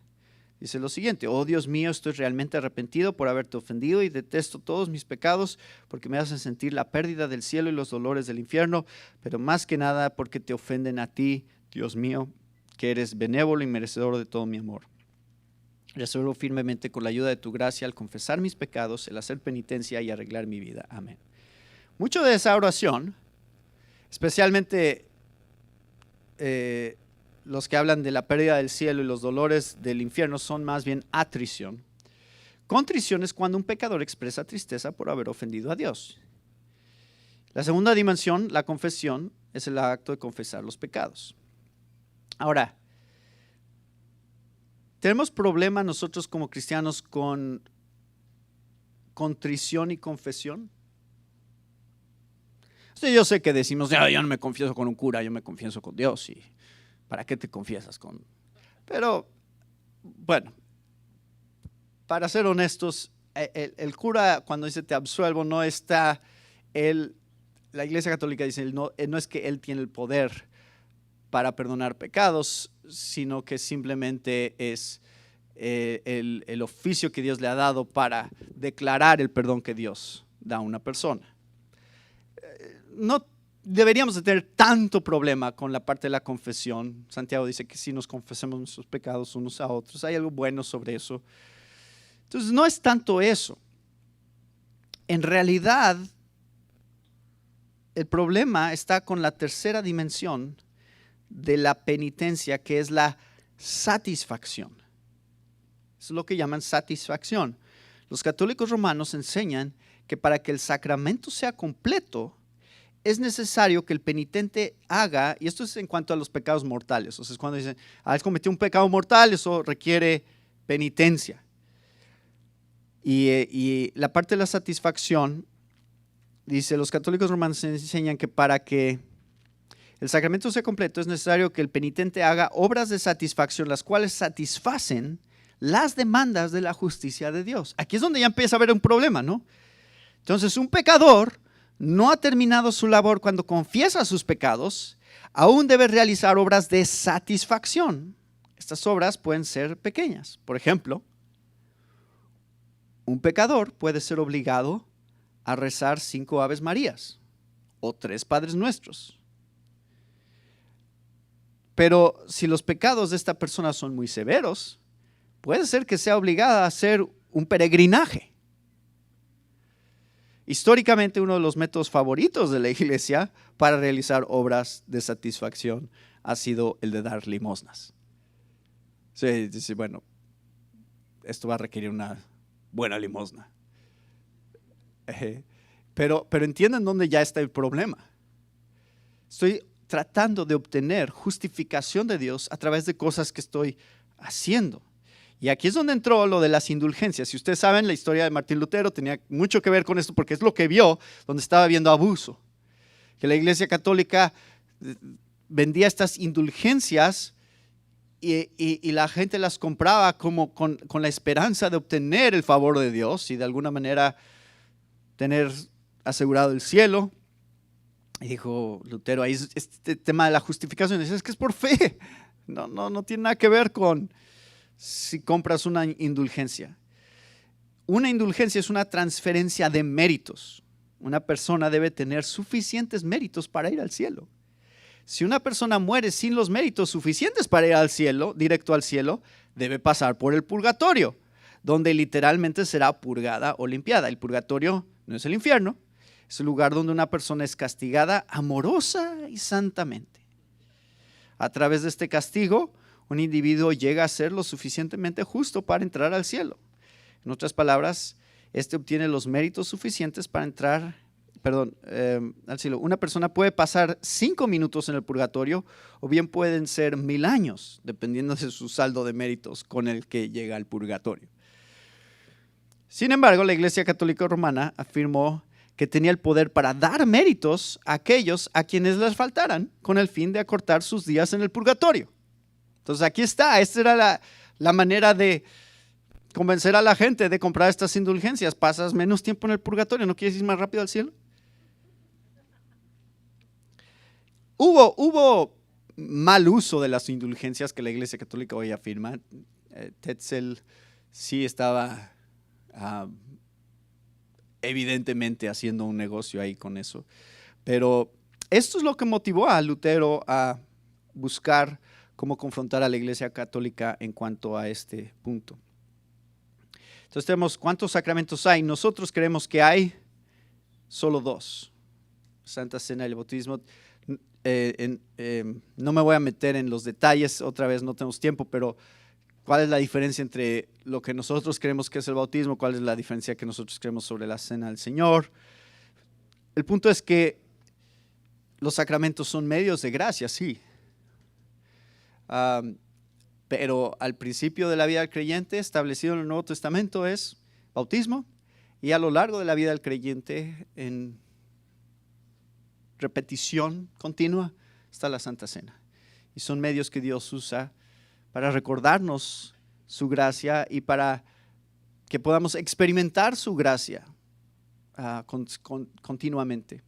dice lo siguiente: oh Dios mío, estoy realmente arrepentido por haberte ofendido y detesto todos mis pecados porque me hacen sentir la pérdida del cielo y los dolores del infierno, pero más que nada porque te ofenden a ti, Dios mío, que eres benévolo y merecedor de todo mi amor. Resuelvo firmemente con la ayuda de tu gracia al confesar mis pecados, el hacer penitencia y arreglar mi vida. Amén. Mucho de esa oración, especialmente los que hablan de la pérdida del cielo y los dolores del infierno, son más bien atrición. Contrición es cuando un pecador expresa tristeza por haber ofendido a Dios. La segunda dimensión, la confesión, es el acto de confesar los pecados. Ahora, tenemos problema nosotros como cristianos con contrición y confesión. Sí, yo sé que decimos, yo no me confieso con un cura, yo me confieso con Dios. ¿Y para qué te confiesas con? Pero, bueno, para ser honestos, el cura cuando dice te absuelvo no está, la Iglesia Católica dice, no es que él tiene el poder para perdonar pecados, sino que simplemente es el oficio que Dios le ha dado para declarar el perdón que Dios da a una persona. No deberíamos de tener tanto problema con la parte de la confesión. Santiago dice que si nos confesemos nuestros pecados unos a otros, hay algo bueno sobre eso. Entonces no es tanto eso. En realidad, el problema está con la tercera dimensión de la penitencia, que es la satisfacción. Eso es lo que llaman satisfacción. Los católicos romanos enseñan que para que el sacramento sea completo, es necesario que el penitente haga, y esto es en cuanto a los pecados mortales, o sea, es cuando dicen, él cometió un pecado mortal, eso requiere penitencia. Y la parte de la satisfacción, dice, los católicos romanos enseñan que para que el sacramento sea completo es necesario que el penitente haga obras de satisfacción, las cuales satisfacen las demandas de la justicia de Dios. Aquí es donde ya empieza a haber un problema, ¿no? Entonces, un pecador no ha terminado su labor cuando confiesa sus pecados, aún debe realizar obras de satisfacción. Estas obras pueden ser pequeñas. Por ejemplo, un pecador puede ser obligado a rezar 5 Aves Marías o 3 Padres Nuestros. Pero si los pecados de esta persona son muy severos, puede ser que sea obligada a hacer un peregrinaje. Históricamente, uno de los métodos favoritos de la iglesia para realizar obras de satisfacción ha sido el de dar limosnas. Sí, dice, bueno, esto va a requerir una buena limosna. Pero entiendan dónde ya está el problema. Estoy tratando de obtener justificación de Dios a través de cosas que estoy haciendo. Y aquí es donde entró lo de las indulgencias. Si ustedes saben, la historia de Martín Lutero tenía mucho que ver con esto, porque es lo que vio donde estaba viendo abuso. Que la Iglesia Católica vendía estas indulgencias y la gente las compraba como con la esperanza de obtener el favor de Dios y de alguna manera tener asegurado el cielo. Y dijo Lutero, ahí este tema de la justificación, es que es por fe, no tiene nada que ver con si compras una indulgencia. Una indulgencia es una transferencia de méritos. Una persona debe tener suficientes méritos para ir al cielo. Si una persona muere sin los méritos suficientes para ir al cielo, directo al cielo, debe pasar por el purgatorio, donde literalmente será purgada o limpiada. El purgatorio no es el infierno, es el lugar donde una persona es castigada amorosa y santamente. A través de este castigo, un individuo llega a ser lo suficientemente justo para entrar al cielo. En otras palabras, este obtiene los méritos suficientes para entrar al cielo. Una persona puede pasar 5 minutos en el purgatorio o bien pueden ser 1000 años, dependiendo de su saldo de méritos con el que llega al purgatorio. Sin embargo, la Iglesia Católica Romana afirmó que tenía el poder para dar méritos a aquellos a quienes les faltaran, con el fin de acortar sus días en el purgatorio. Entonces aquí está, esta era la manera de convencer a la gente de comprar estas indulgencias. Pasas menos tiempo en el purgatorio, ¿no quieres ir más rápido al cielo? Hubo mal uso de las indulgencias que la Iglesia Católica hoy afirma. Tetzel sí estaba evidentemente haciendo un negocio ahí con eso. Pero esto es lo que motivó a Lutero a buscar cómo confrontar a la Iglesia Católica en cuanto a este punto. Entonces tenemos, ¿cuántos sacramentos hay? Nosotros creemos que hay solo 2. Santa Cena y el bautismo. No me voy a meter en los detalles, otra vez no tenemos tiempo, pero ¿cuál es la diferencia entre lo que nosotros creemos que es el bautismo? ¿Cuál es la diferencia que nosotros creemos sobre la Cena del Señor? El punto es que los sacramentos son medios de gracia, sí. Pero al principio de la vida del creyente, establecido en el Nuevo Testamento, es bautismo, y a lo largo de la vida del creyente, en repetición continua, está la Santa Cena. Y son medios que Dios usa para recordarnos su gracia y para que podamos experimentar su gracia continuamente.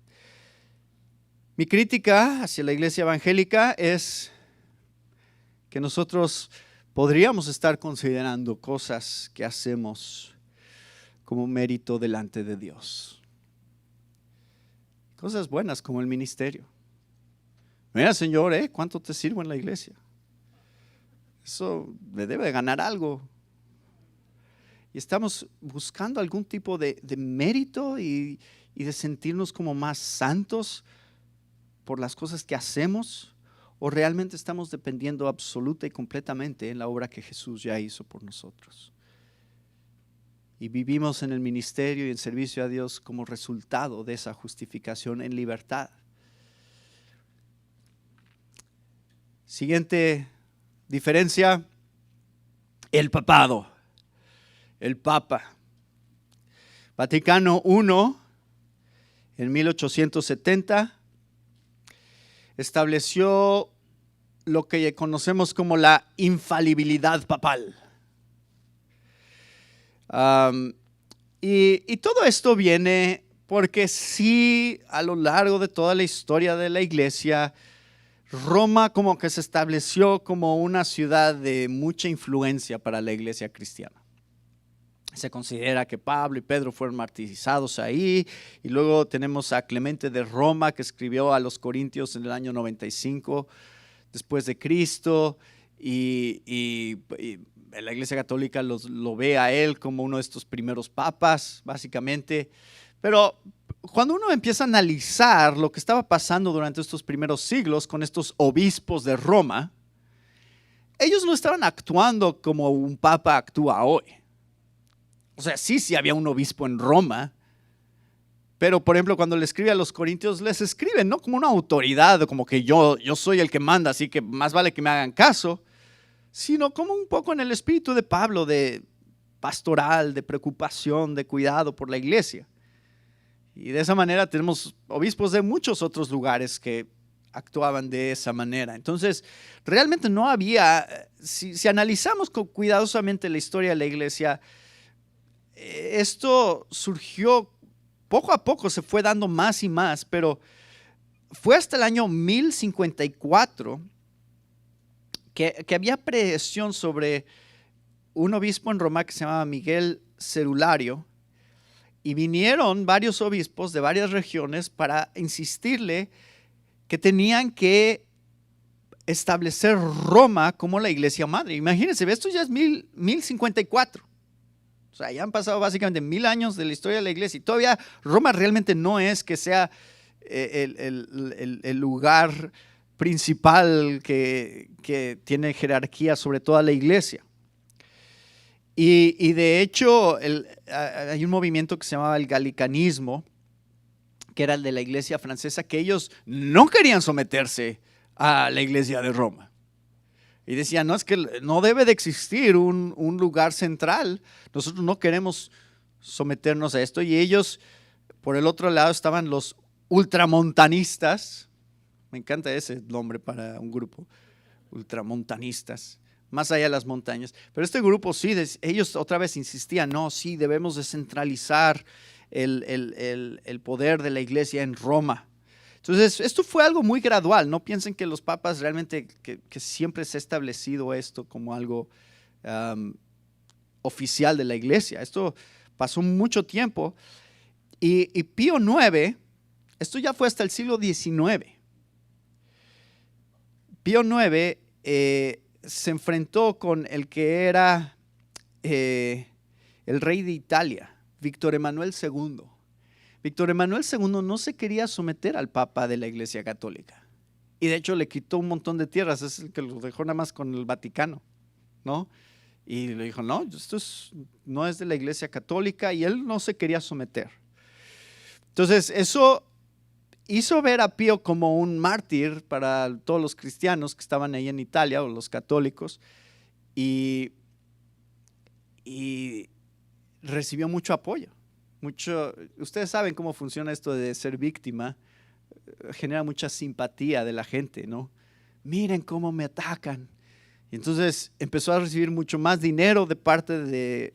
Mi crítica hacia la iglesia evangélica es que nosotros podríamos estar considerando cosas que hacemos como mérito delante de Dios. Cosas buenas como el ministerio. Mira, Señor, ¿cuánto te sirvo en la iglesia? Eso me debe de ganar algo. Y estamos buscando algún tipo de mérito y de sentirnos como más santos por las cosas que hacemos. ¿O realmente estamos dependiendo absoluta y completamente en la obra que Jesús ya hizo por nosotros? Y vivimos en el ministerio y en servicio a Dios como resultado de esa justificación en libertad. Siguiente diferencia, el papado, el Papa. Vaticano I, en 1870, estableció lo que conocemos como la infalibilidad papal. Y todo esto viene porque sí, a lo largo de toda la historia de la iglesia, Roma como que se estableció como una ciudad de mucha influencia para la iglesia cristiana. Se considera que Pablo y Pedro fueron martirizados ahí, y luego tenemos a Clemente de Roma, que escribió a los Corintios en el año 95 después de Cristo, y la iglesia católica lo ve a él como uno de estos primeros papas, básicamente. Pero cuando uno empieza a analizar lo que estaba pasando durante estos primeros siglos con estos obispos de Roma, ellos no estaban actuando como un papa actúa hoy. O sea, sí había un obispo en Roma, pero por ejemplo cuando le escribe a los corintios, les escribe no como una autoridad, como que yo soy el que manda, así que más vale que me hagan caso, sino como un poco en el espíritu de Pablo, de pastoral, de preocupación, de cuidado por la iglesia. Y de esa manera tenemos obispos de muchos otros lugares que actuaban de esa manera. Entonces, realmente no había, si analizamos cuidadosamente la historia de la iglesia, esto surgió poco a poco, se fue dando más y más, pero fue hasta el año 1054 que había presión sobre un obispo en Roma que se llamaba Miguel Cerulario, y vinieron varios obispos de varias regiones para insistirle que tenían que establecer Roma como la iglesia madre. Imagínense, esto ya es 1054. O sea, ya han pasado básicamente 1000 años de la historia de la iglesia y todavía Roma realmente no es que sea el lugar principal que tiene jerarquía sobre toda la iglesia. Y de hecho hay un movimiento que se llamaba el galicanismo, que era el de la iglesia francesa, que ellos no querían someterse a la iglesia de Roma. Y decían, no, es que no debe de existir un lugar central, nosotros no queremos someternos a esto. Y ellos, por el otro lado, estaban los ultramontanistas. Me encanta ese nombre para un grupo, ultramontanistas, más allá de las montañas. Pero este grupo sí, ellos otra vez insistían, no, sí, debemos descentralizar el poder de la iglesia en Roma. Entonces, esto fue algo muy gradual. No piensen que los papas realmente, que siempre se ha establecido esto como algo oficial de la iglesia. Esto pasó mucho tiempo. Y Pío IX, esto ya fue hasta el siglo XIX. Pío IX se enfrentó con el que era el rey de Italia, Víctor Emanuel II. Víctor Emanuel II no se quería someter al Papa de la Iglesia Católica. Y de hecho le quitó un montón de tierras, es el que lo dejó nada más con el Vaticano, ¿no? Y le dijo, no, esto no es de la Iglesia Católica, y él no se quería someter. Entonces eso hizo ver a Pío como un mártir para todos los cristianos que estaban ahí en Italia, o los católicos, y recibió mucho apoyo. Ustedes saben cómo funciona esto de ser víctima, genera mucha simpatía de la gente, ¿no? Miren cómo me atacan. Y entonces empezó a recibir mucho más dinero de parte de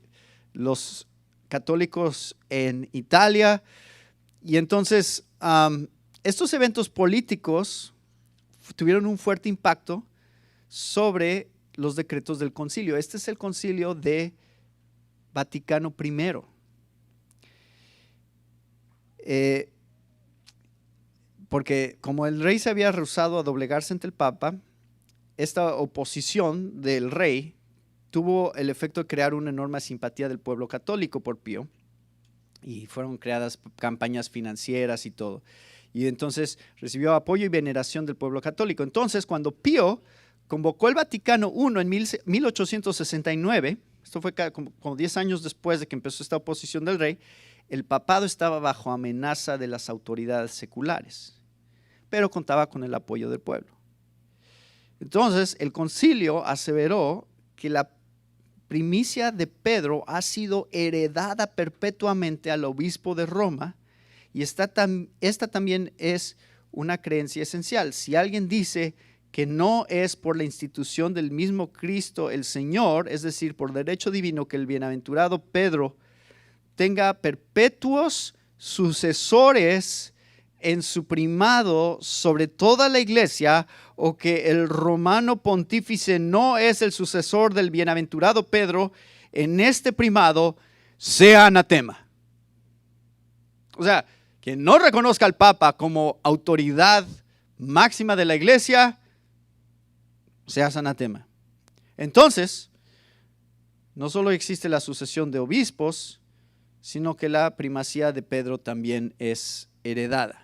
los católicos en Italia. Y entonces estos eventos políticos tuvieron un fuerte impacto sobre los decretos del concilio. Este es el concilio de Vaticano I. Porque como el rey se había rehusado a doblegarse ante el Papa, esta oposición del rey tuvo el efecto de crear una enorme simpatía del pueblo católico por Pío, y fueron creadas campañas financieras y todo, y entonces recibió apoyo y veneración del pueblo católico. Entonces, cuando Pío convocó el Vaticano I en 1869, esto fue como 10 años después de que empezó esta oposición del rey, el papado estaba bajo amenaza de las autoridades seculares, pero contaba con el apoyo del pueblo. Entonces, el concilio aseveró que la primicia de Pedro ha sido heredada perpetuamente al obispo de Roma, y esta también es una creencia esencial. Si alguien dice que no es por la institución del mismo Cristo el Señor, es decir, por derecho divino, que el bienaventurado Pedro tenga perpetuos sucesores en su primado sobre toda la iglesia, o que el romano pontífice no es el sucesor del bienaventurado Pedro en este primado, sea anatema. O sea, quien no reconozca al Papa como autoridad máxima de la iglesia, sea anatema. Entonces, no solo existe la sucesión de obispos, sino que la primacía de Pedro también es heredada.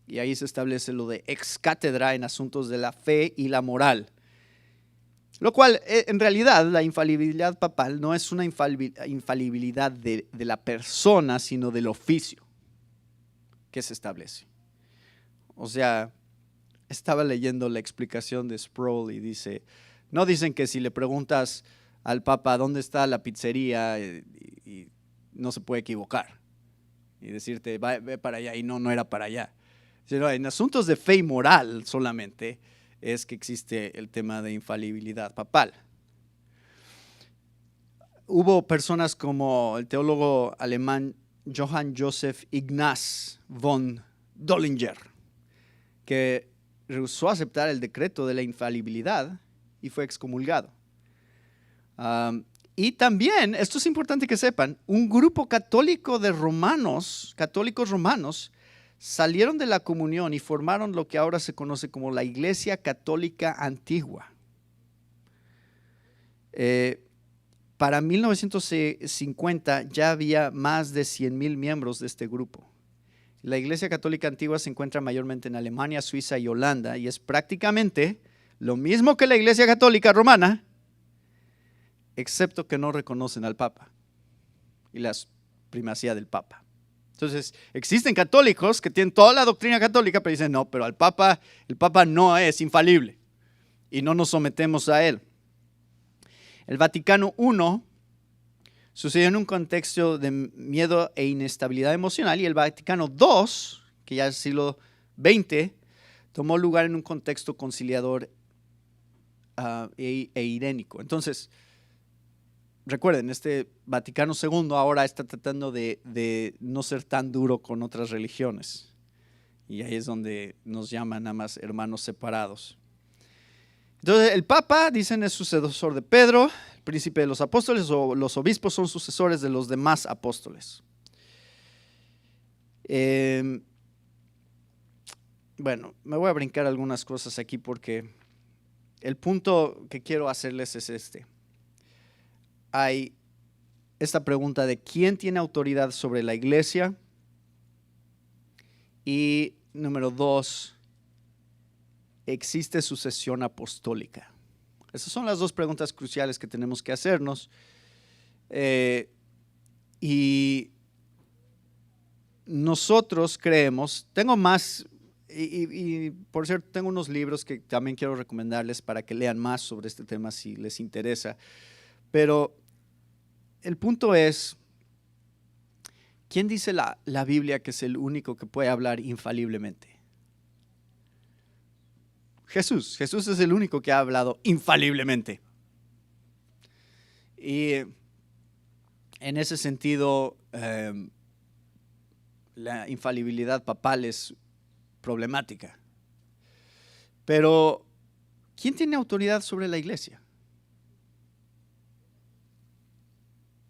Y ahí se establece lo de ex cátedra en asuntos de la fe y la moral. Lo cual, en realidad, la infalibilidad papal no es una infalibilidad de la persona, sino del oficio que se establece. O sea, estaba leyendo la explicación de Sproul y dice, no dicen que si le preguntas al Papa dónde está la pizzería y no se puede equivocar y decirte ve para allá y no era para allá. Sino en asuntos de fe y moral solamente es que existe el tema de infalibilidad papal. Hubo personas como el teólogo alemán Johann Joseph Ignaz von Dollinger, que rehusó aceptar el decreto de la infalibilidad y fue excomulgado. Y también, esto es importante que sepan, un grupo católico de católicos romanos, salieron de la comunión y formaron lo que ahora se conoce como la Iglesia Católica Antigua. Para 1950 ya había más de 100,000 miembros de este grupo. La Iglesia Católica Antigua se encuentra mayormente en Alemania, Suiza y Holanda, y es prácticamente lo mismo que la Iglesia Católica Romana, excepto que no reconocen al Papa y la primacía del Papa. Entonces, existen católicos que tienen toda la doctrina católica, pero dicen, no, pero el Papa no es infalible y no nos sometemos a él. El Vaticano I sucedió en un contexto de miedo e inestabilidad emocional, y el Vaticano II, que ya es siglo XX, tomó lugar en un contexto conciliador e irénico. Entonces, recuerden, este Vaticano II ahora está tratando de no ser tan duro con otras religiones. Y ahí es donde nos llaman nada más hermanos separados. Entonces, el Papa, dicen, es sucesor de Pedro, el príncipe de los apóstoles, o los obispos son sucesores de los demás apóstoles. Bueno, me voy a brincar algunas cosas aquí porque el punto que quiero hacerles es este. Hay esta pregunta de quién tiene autoridad sobre la iglesia, y número 2, ¿existe sucesión apostólica? Esas son las dos preguntas cruciales que tenemos que hacernos. Y nosotros creemos, tengo más, y por cierto, tengo unos libros que también quiero recomendarles para que lean más sobre este tema si les interesa. Pero el punto es, ¿quién dice la Biblia que es el único que puede hablar infaliblemente? Jesús. Jesús es el único que ha hablado infaliblemente. Y en ese sentido, la infalibilidad papal es problemática. Pero, ¿quién tiene autoridad sobre la iglesia?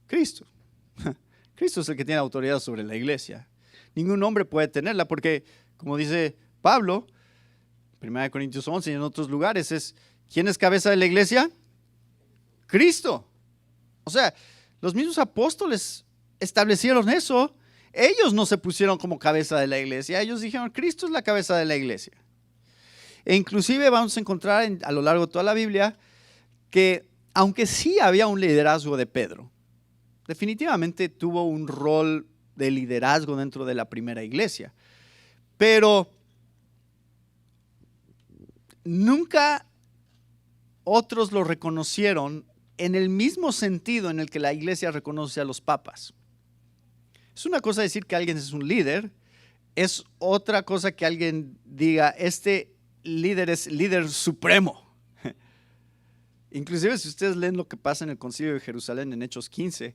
Cristo. Cristo es el que tiene autoridad sobre la iglesia. Ningún hombre puede tenerla porque, como dice Pablo, 1 Corintios 11 y en otros lugares, ¿quién es cabeza de la iglesia? Cristo. O sea, los mismos apóstoles establecieron eso. Ellos no se pusieron como cabeza de la iglesia. Ellos dijeron, Cristo es la cabeza de la iglesia. E inclusive vamos a encontrar a lo largo de toda la Biblia que, aunque sí había un liderazgo de Pedro, definitivamente tuvo un rol de liderazgo dentro de la primera iglesia. Pero nunca otros lo reconocieron en el mismo sentido en el que la iglesia reconoce a los papas. Es una cosa decir que alguien es un líder, es otra cosa que alguien diga, este líder es líder supremo. Inclusive si ustedes leen lo que pasa en el Concilio de Jerusalén en Hechos 15,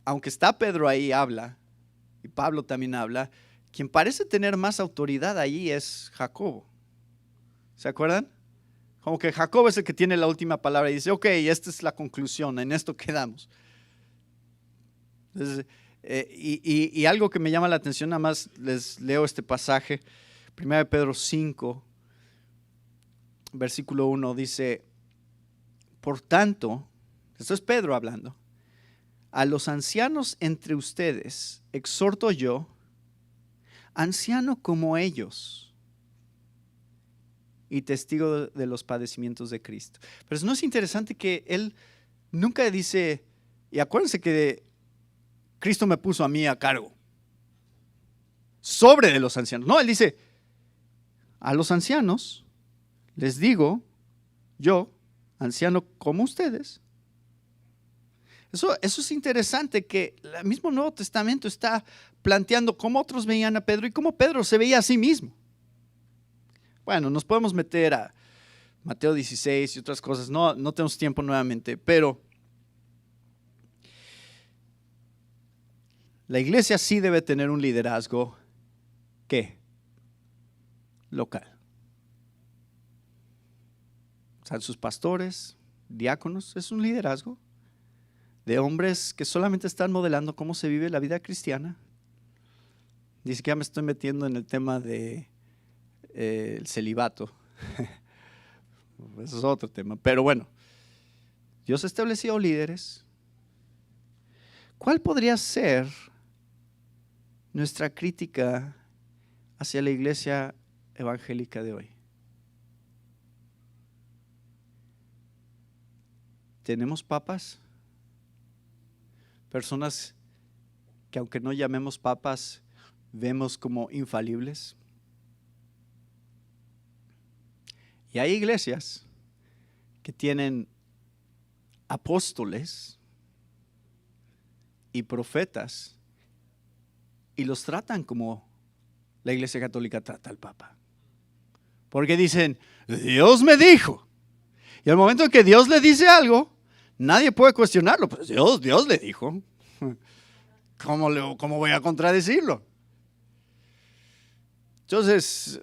aunque está Pedro ahí, habla, y Pablo también habla, quien parece tener más autoridad allí es Jacobo. ¿Se acuerdan? Como que Jacobo es el que tiene la última palabra y dice, ok, esta es la conclusión, en esto quedamos. Entonces, y algo que me llama la atención, nada más les leo este pasaje, 1 Pedro 5, versículo 1, dice, por tanto, esto es Pedro hablando, a los ancianos entre ustedes exhorto yo, anciano como ellos, y testigo de los padecimientos de Cristo. Pero ¿no es interesante que él nunca dice, y acuérdense que Cristo me puso a mí a cargo, sobre de los ancianos? No, él dice, a los ancianos les digo, yo, anciano como ustedes. Eso es interesante, que el mismo Nuevo Testamento está planteando cómo otros veían a Pedro y cómo Pedro se veía a sí mismo. Bueno, nos podemos meter a Mateo 16 y otras cosas, no tenemos tiempo nuevamente, pero la iglesia sí debe tener un liderazgo, ¿qué? Local. O sea, sus pastores, diáconos, es un liderazgo de hombres que solamente están modelando cómo se vive la vida cristiana. Dice que ya me estoy metiendo en el tema de el celibato. Eso es otro tema, pero bueno, Dios ha establecido líderes. ¿Cuál podría ser nuestra crítica hacia la iglesia evangélica de hoy? ¿Tenemos papas? Personas que, aunque no llamemos papas, vemos como infalibles. Y hay iglesias que tienen apóstoles y profetas y los tratan como la Iglesia Católica trata al Papa. Porque dicen, Dios me dijo. Y al momento en que Dios le dice algo, nadie puede cuestionarlo. Pues Dios le dijo. ¿Cómo voy a contradecirlo? Entonces,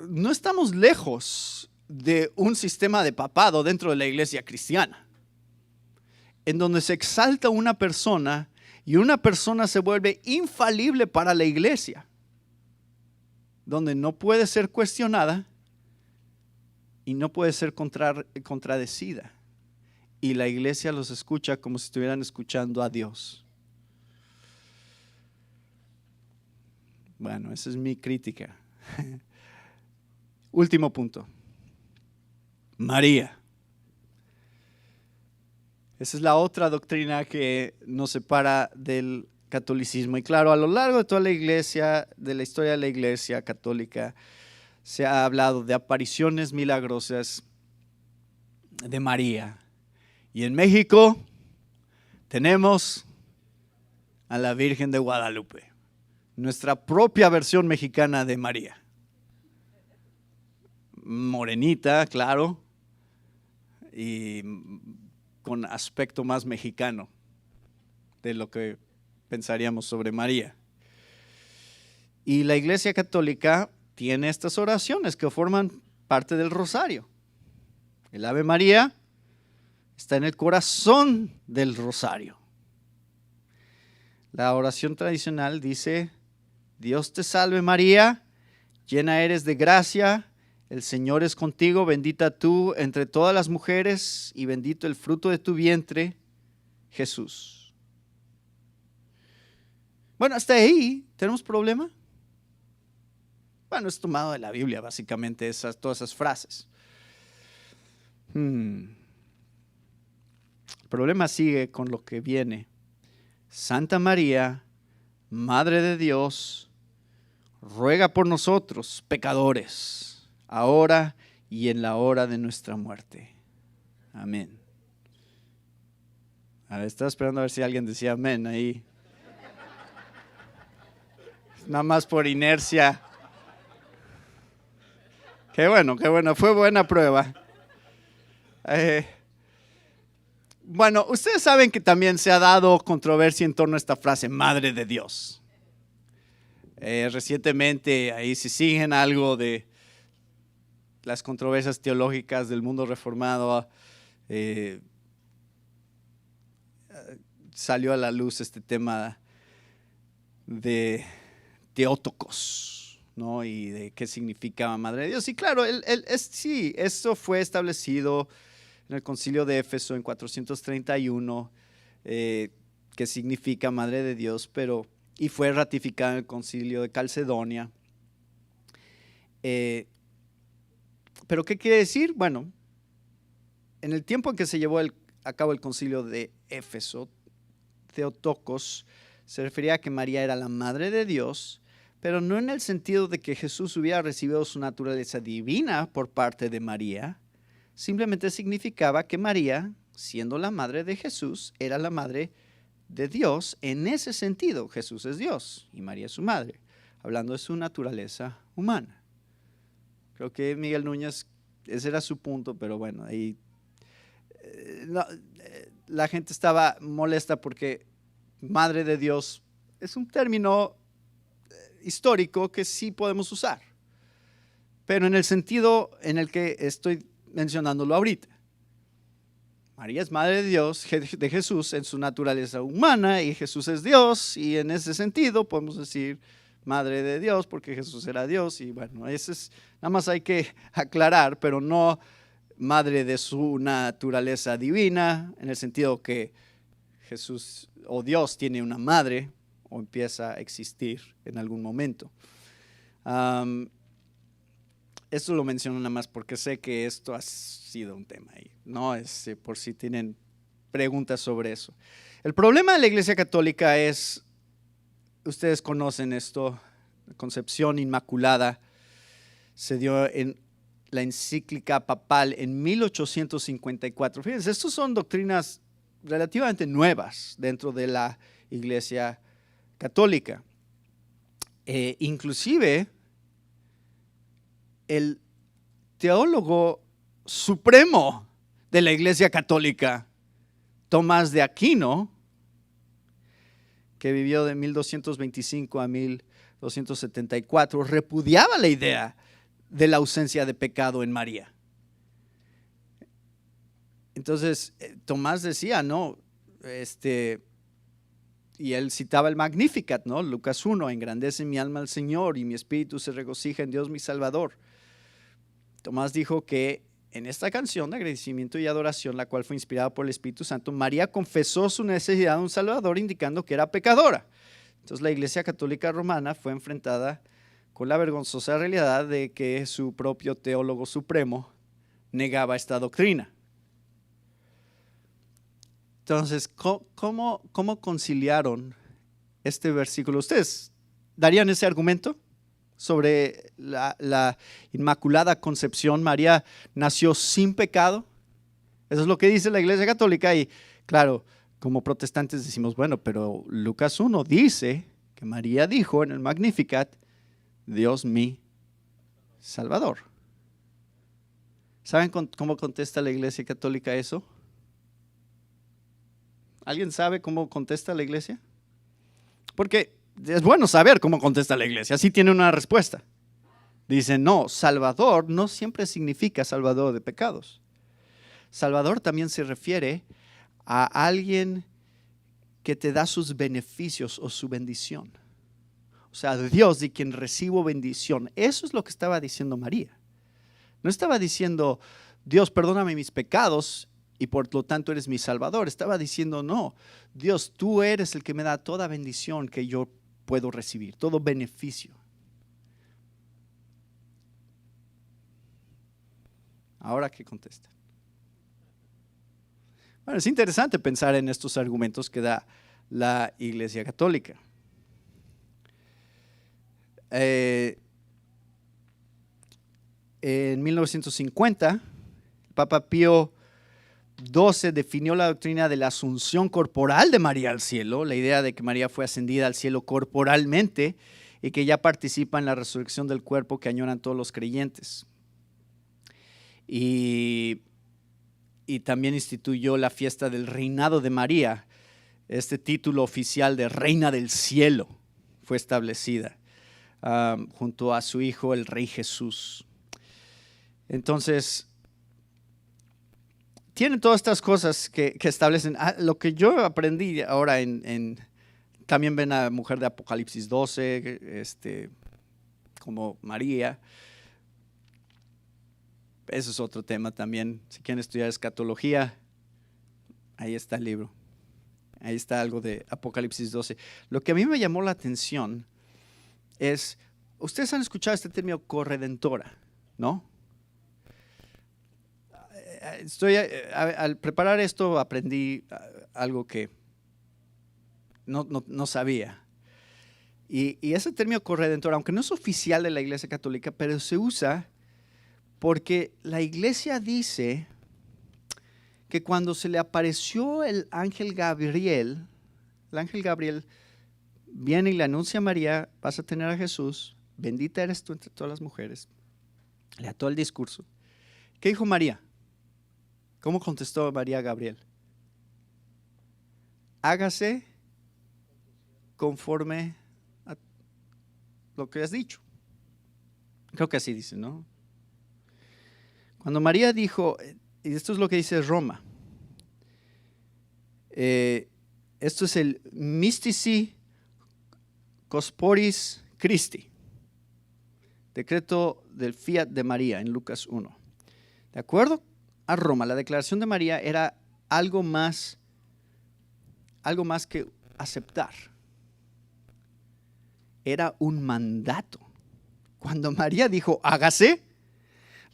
no estamos lejos de un sistema de papado dentro de la iglesia cristiana, en donde se exalta una persona y una persona se vuelve infalible para la iglesia, donde no puede ser cuestionada y no puede ser contradecida. Y la iglesia los escucha como si estuvieran escuchando a Dios. Bueno, esa es mi crítica. Último punto. María. Esa es la otra doctrina que nos separa del catolicismo. Y claro, a lo largo de toda la iglesia, de la historia de la iglesia católica, se ha hablado de apariciones milagrosas de María. Y en México tenemos a la Virgen de Guadalupe, nuestra propia versión mexicana de María. Morenita, claro, y con aspecto más mexicano de lo que pensaríamos sobre María. Y la Iglesia Católica tiene estas oraciones que forman parte del rosario. El Ave María está en el corazón del rosario. La oración tradicional dice: Dios te salve María, llena eres de gracia, el Señor es contigo, bendita tú entre todas las mujeres y bendito el fruto de tu vientre, Jesús. Bueno, hasta ahí, ¿tenemos problema? Bueno, es tomado de la Biblia, básicamente, todas esas frases. El problema sigue con lo que viene. Santa María, Madre de Dios, ruega por nosotros, pecadores, ahora y en la hora de nuestra muerte. Amén. A ver, estaba esperando a ver si alguien decía amén ahí. Nada más por inercia. Qué bueno, fue buena prueba. Bueno, ustedes saben que también se ha dado controversia en torno a esta frase, Madre de Dios. Recientemente, ahí si siguen algo de las controversias teológicas del mundo reformado, salió a la luz este tema de Teótokos, ¿no? Y de qué significaba Madre de Dios. Y claro, sí, eso fue establecido en el Concilio de Éfeso en 431, que significa Madre de Dios, y fue ratificado en el Concilio de Calcedonia. ¿Pero qué quiere decir? Bueno, en el tiempo en que se llevó a cabo el Concilio de Éfeso, Theotokos se refería a que María era la Madre de Dios, pero no en el sentido de que Jesús hubiera recibido su naturaleza divina por parte de María. Simplemente significaba que María, siendo la madre de Jesús, era la madre de Dios. En ese sentido, Jesús es Dios y María es su madre, hablando de su naturaleza humana. Creo que Miguel Núñez, ese era su punto, pero bueno, ahí la gente estaba molesta porque Madre de Dios es un término histórico que sí podemos usar, pero en el sentido en el que estoy mencionándolo ahorita. María es Madre de Dios, de Jesús en su naturaleza humana, y Jesús es Dios, y en ese sentido podemos decir Madre de Dios porque Jesús era Dios, y bueno, eso es, nada más hay que aclarar, pero no madre de su naturaleza divina, en el sentido que Jesús o Dios tiene una madre o empieza a existir en algún momento. Esto lo menciono nada más porque sé que esto ha sido un tema ahí, no es por si tienen preguntas sobre eso. El problema de la Iglesia Católica es, ustedes conocen esto, la concepción inmaculada se dio en la encíclica papal en 1854. Fíjense, estas son doctrinas relativamente nuevas dentro de la Iglesia Católica. Inclusive, el teólogo supremo de la Iglesia Católica, Tomás de Aquino, que vivió de 1225 a 1274, repudiaba la idea de la ausencia de pecado en María. Entonces, Tomás decía, no, y él citaba el Magnificat, ¿no? Lucas 1, engrandece mi alma al Señor y mi espíritu se regocija en Dios mi Salvador. Tomás dijo que en esta canción de agradecimiento y adoración, la cual fue inspirada por el Espíritu Santo, María confesó su necesidad de un Salvador, indicando que era pecadora. Entonces, la Iglesia Católica Romana fue enfrentada con la vergonzosa realidad de que su propio teólogo supremo negaba esta doctrina. Entonces, ¿cómo conciliaron este versículo? ¿Ustedes darían ese argumento sobre la Inmaculada Concepción? María nació sin pecado. Eso es lo que dice la Iglesia Católica y claro, como protestantes decimos, bueno, pero Lucas 1 dice que María dijo en el Magnificat, Dios mi Salvador. ¿Saben cómo contesta la Iglesia Católica eso? ¿Alguien sabe cómo contesta la Iglesia? Porque es bueno saber cómo contesta la Iglesia, así tiene una respuesta. Dice, no, Salvador no siempre significa Salvador de pecados. Salvador también se refiere a alguien que te da sus beneficios o su bendición. O sea, Dios de quien recibo bendición. Eso es lo que estaba diciendo María. No estaba diciendo, Dios, perdóname mis pecados y por lo tanto eres mi Salvador. Estaba diciendo, no, Dios, tú eres el que me da toda bendición que yo puedo recibir, todo beneficio. Ahora, ¿qué contesta? Bueno, es interesante pensar en estos argumentos que da la Iglesia Católica. En 1950, el Papa Pío XII definió la doctrina de la asunción corporal de María al cielo, la idea de que María fue ascendida al cielo corporalmente y que ya participa en la resurrección del cuerpo que añoran todos los creyentes. Y también instituyó la fiesta del reinado de María. Este título oficial de Reina del Cielo fue establecida. junto a su hijo, el Rey Jesús. Entonces, tienen todas estas cosas que establecen. Lo que yo aprendí ahora también ven a la mujer de Apocalipsis 12, como María. Eso es otro tema también. Si quieren estudiar escatología, ahí está el libro. Ahí está algo de Apocalipsis 12. Lo que a mí me llamó la atención es, ustedes han escuchado este término corredentora, ¿no? Al preparar esto aprendí algo que no sabía. Y ese término corredentor, aunque no es oficial de la Iglesia Católica, pero se usa porque la Iglesia dice que cuando se le apareció el ángel Gabriel viene y le anuncia a María, vas a tener a Jesús, bendita eres tú entre todas las mujeres. Le da todo el discurso. ¿Qué dijo María? ¿Cómo contestó María a Gabriel? Hágase conforme a lo que has dicho. Creo que así dice, ¿no? Cuando María dijo, y esto es lo que dice Roma, esto es el Mystici Corporis Christi, decreto del Fiat de María en Lucas 1. De acuerdo a Roma, la declaración de María era algo más que aceptar. Era un mandato. Cuando María dijo, hágase,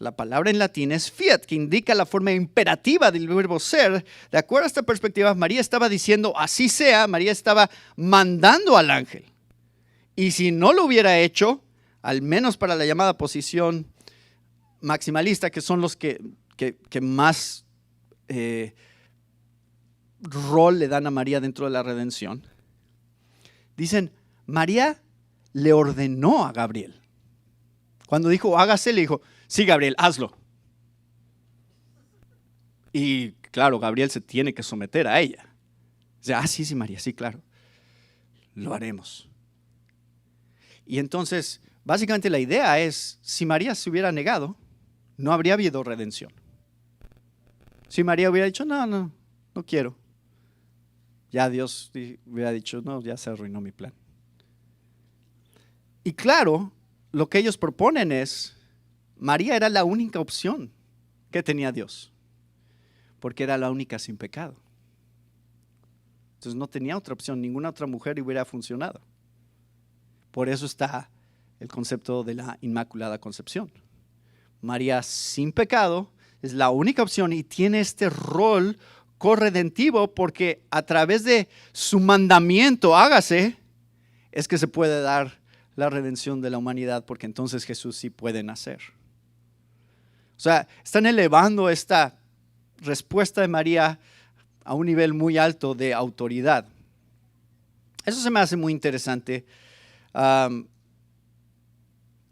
la palabra en latín es fiat, que indica la forma imperativa del verbo ser. De acuerdo a esta perspectiva, María estaba diciendo, así sea. María estaba mandando al ángel. Y si no lo hubiera hecho, al menos para la llamada posición maximalista, que son los que más rol le dan a María dentro de la redención, dicen, María le ordenó a Gabriel. Cuando dijo, hágase, le dijo, sí, Gabriel, hazlo. Y claro, Gabriel se tiene que someter a ella. O sea, sí, María, sí, claro. Lo haremos. Y entonces, básicamente la idea es, si María se hubiera negado, no habría habido redención. Si María hubiera dicho, no quiero. Ya Dios hubiera dicho, no, ya se arruinó mi plan. Y claro, lo que ellos proponen es, María era la única opción que tenía Dios, porque era la única sin pecado. Entonces no tenía otra opción, ninguna otra mujer hubiera funcionado. Por eso está el concepto de la Inmaculada Concepción. María sin pecado es la única opción y tiene este rol corredentivo porque a través de su mandamiento, hágase, es que se puede dar la redención de la humanidad, porque entonces Jesús sí puede nacer. O sea, están elevando esta respuesta de María a un nivel muy alto de autoridad. Eso se me hace muy interesante.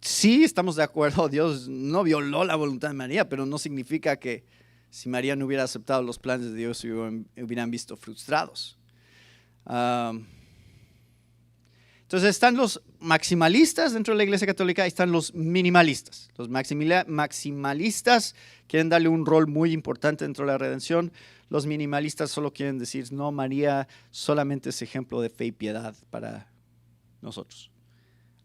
Sí, estamos de acuerdo, Dios no violó la voluntad de María, pero no significa que si María no hubiera aceptado los planes de Dios, se hubieran visto frustrados. Entonces están los maximalistas dentro de la Iglesia Católica y están los minimalistas. Los maximalistas quieren darle un rol muy importante dentro de la redención. Los minimalistas solo quieren decir, no, María solamente es ejemplo de fe y piedad para nosotros.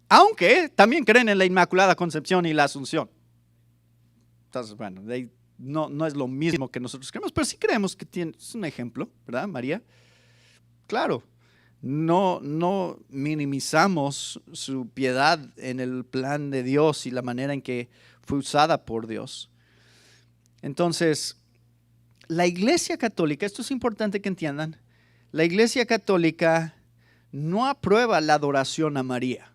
Aunque también creen en la Inmaculada Concepción y la Asunción. Entonces, bueno, no es lo mismo que nosotros creemos, pero sí creemos que es un ejemplo, ¿verdad, María? Claro. No minimizamos su piedad en el plan de Dios y la manera en que fue usada por Dios. Entonces, la Iglesia Católica, esto es importante que entiendan, la Iglesia Católica no aprueba la adoración a María.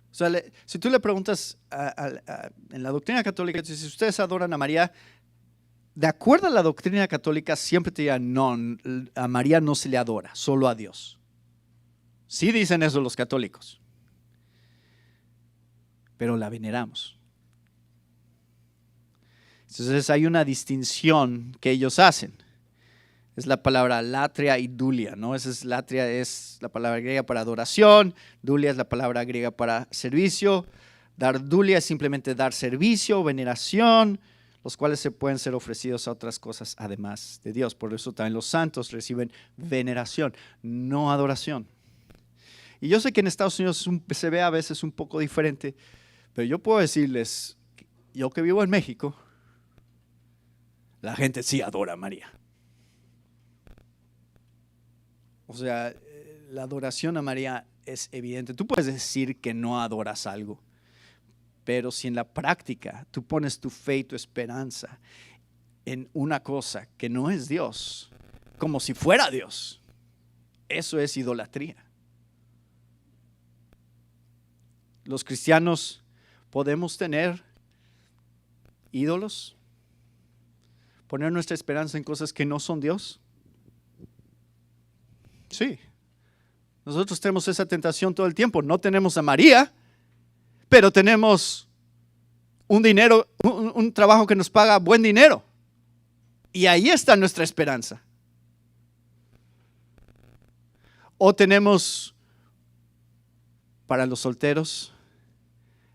O sea, si tú le preguntas en la doctrina católica, si ustedes adoran a María, de acuerdo a la doctrina católica, siempre te dirán, no, a María no se le adora, solo a Dios. Sí dicen eso los católicos, pero la veneramos. Entonces hay una distinción que ellos hacen. Es la palabra latria y dulia, ¿no? Latria es la palabra griega para adoración, dulia es la palabra griega para servicio. Dar dulia es simplemente dar servicio, veneración, los cuales se pueden ser ofrecidos a otras cosas además de Dios. Por eso también los santos reciben veneración, no adoración. Y yo sé que en Estados Unidos se ve a veces un poco diferente, pero yo puedo decirles, yo que vivo en México, la gente sí adora a María. O sea, la adoración a María es evidente. Tú puedes decir que no adoras algo, pero si en la práctica tú pones tu fe y tu esperanza en una cosa que no es Dios, como si fuera Dios, eso es idolatría. Los cristianos podemos tener ídolos, poner nuestra esperanza en cosas que no son Dios. Sí, nosotros tenemos esa tentación todo el tiempo. No tenemos a María, pero tenemos un trabajo que nos paga buen dinero. Y ahí está nuestra esperanza. O tenemos, para los solteros,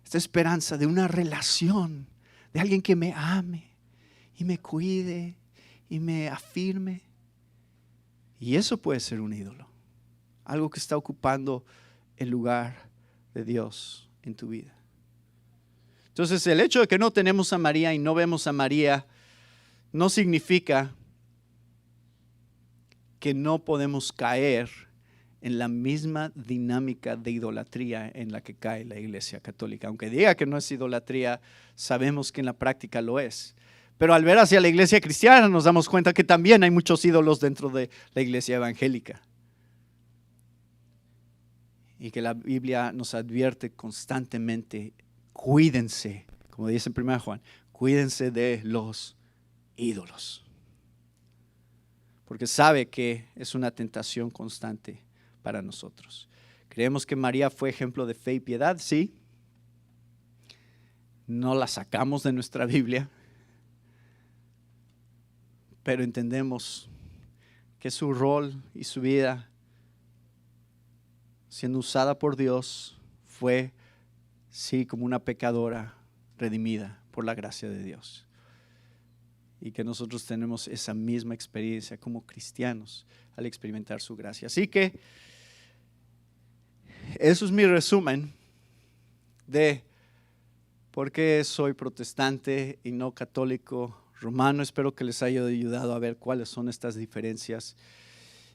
esta esperanza de una relación, de alguien que me ame y me cuide y me afirme. Y eso puede ser un ídolo, algo que está ocupando el lugar de Dios en tu vida. Entonces, el hecho de que no tenemos a María y no vemos a María no significa que no podemos caer en la misma dinámica de idolatría en la que cae la Iglesia Católica. Aunque diga que no es idolatría, sabemos que en la práctica lo es. Pero al ver hacia la iglesia cristiana nos damos cuenta que también hay muchos ídolos dentro de la iglesia evangélica. Y que la Biblia nos advierte constantemente, cuídense, como dice en 1 Juan, cuídense de los ídolos. Porque sabe que es una tentación constante para nosotros. ¿Creemos que María fue ejemplo de fe y piedad? Sí. No la sacamos de nuestra Biblia. Pero entendemos que su rol y su vida, siendo usada por Dios, fue, sí, como una pecadora redimida por la gracia de Dios. Y que nosotros tenemos esa misma experiencia como cristianos al experimentar su gracia. Así que eso es mi resumen de por qué soy protestante y no católico romano. Espero que les haya ayudado a ver cuáles son estas diferencias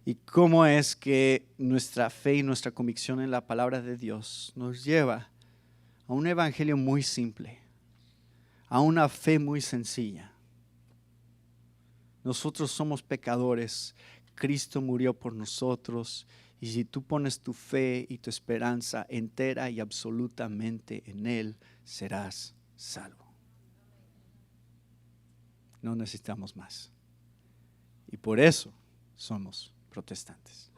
y cómo es que nuestra fe y nuestra convicción en la palabra de Dios nos lleva a un evangelio muy simple, a una fe muy sencilla. Nosotros somos pecadores, Cristo murió por nosotros y si tú pones tu fe y tu esperanza entera y absolutamente en Él, serás salvo. No necesitamos más. Y por eso somos protestantes.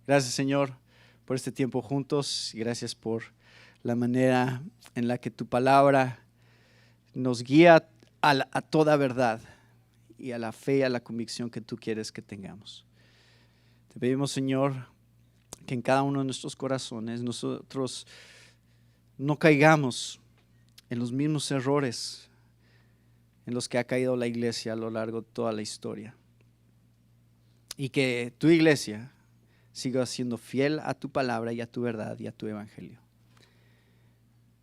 Gracias, Señor, por este tiempo juntos y gracias por la manera en la que tu palabra nos guía a toda verdad y a la fe y a la convicción que tú quieres que tengamos. Te pedimos, Señor, que en cada uno de nuestros corazones nosotros no caigamos en los mismos errores en los que ha caído la iglesia a lo largo de toda la historia. Y que tu iglesia siga siendo fiel a tu palabra y a tu verdad y a tu evangelio.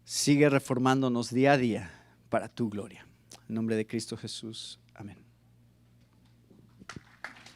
Sigue reformándonos día a día para tu gloria. En nombre de Cristo Jesús. Amén.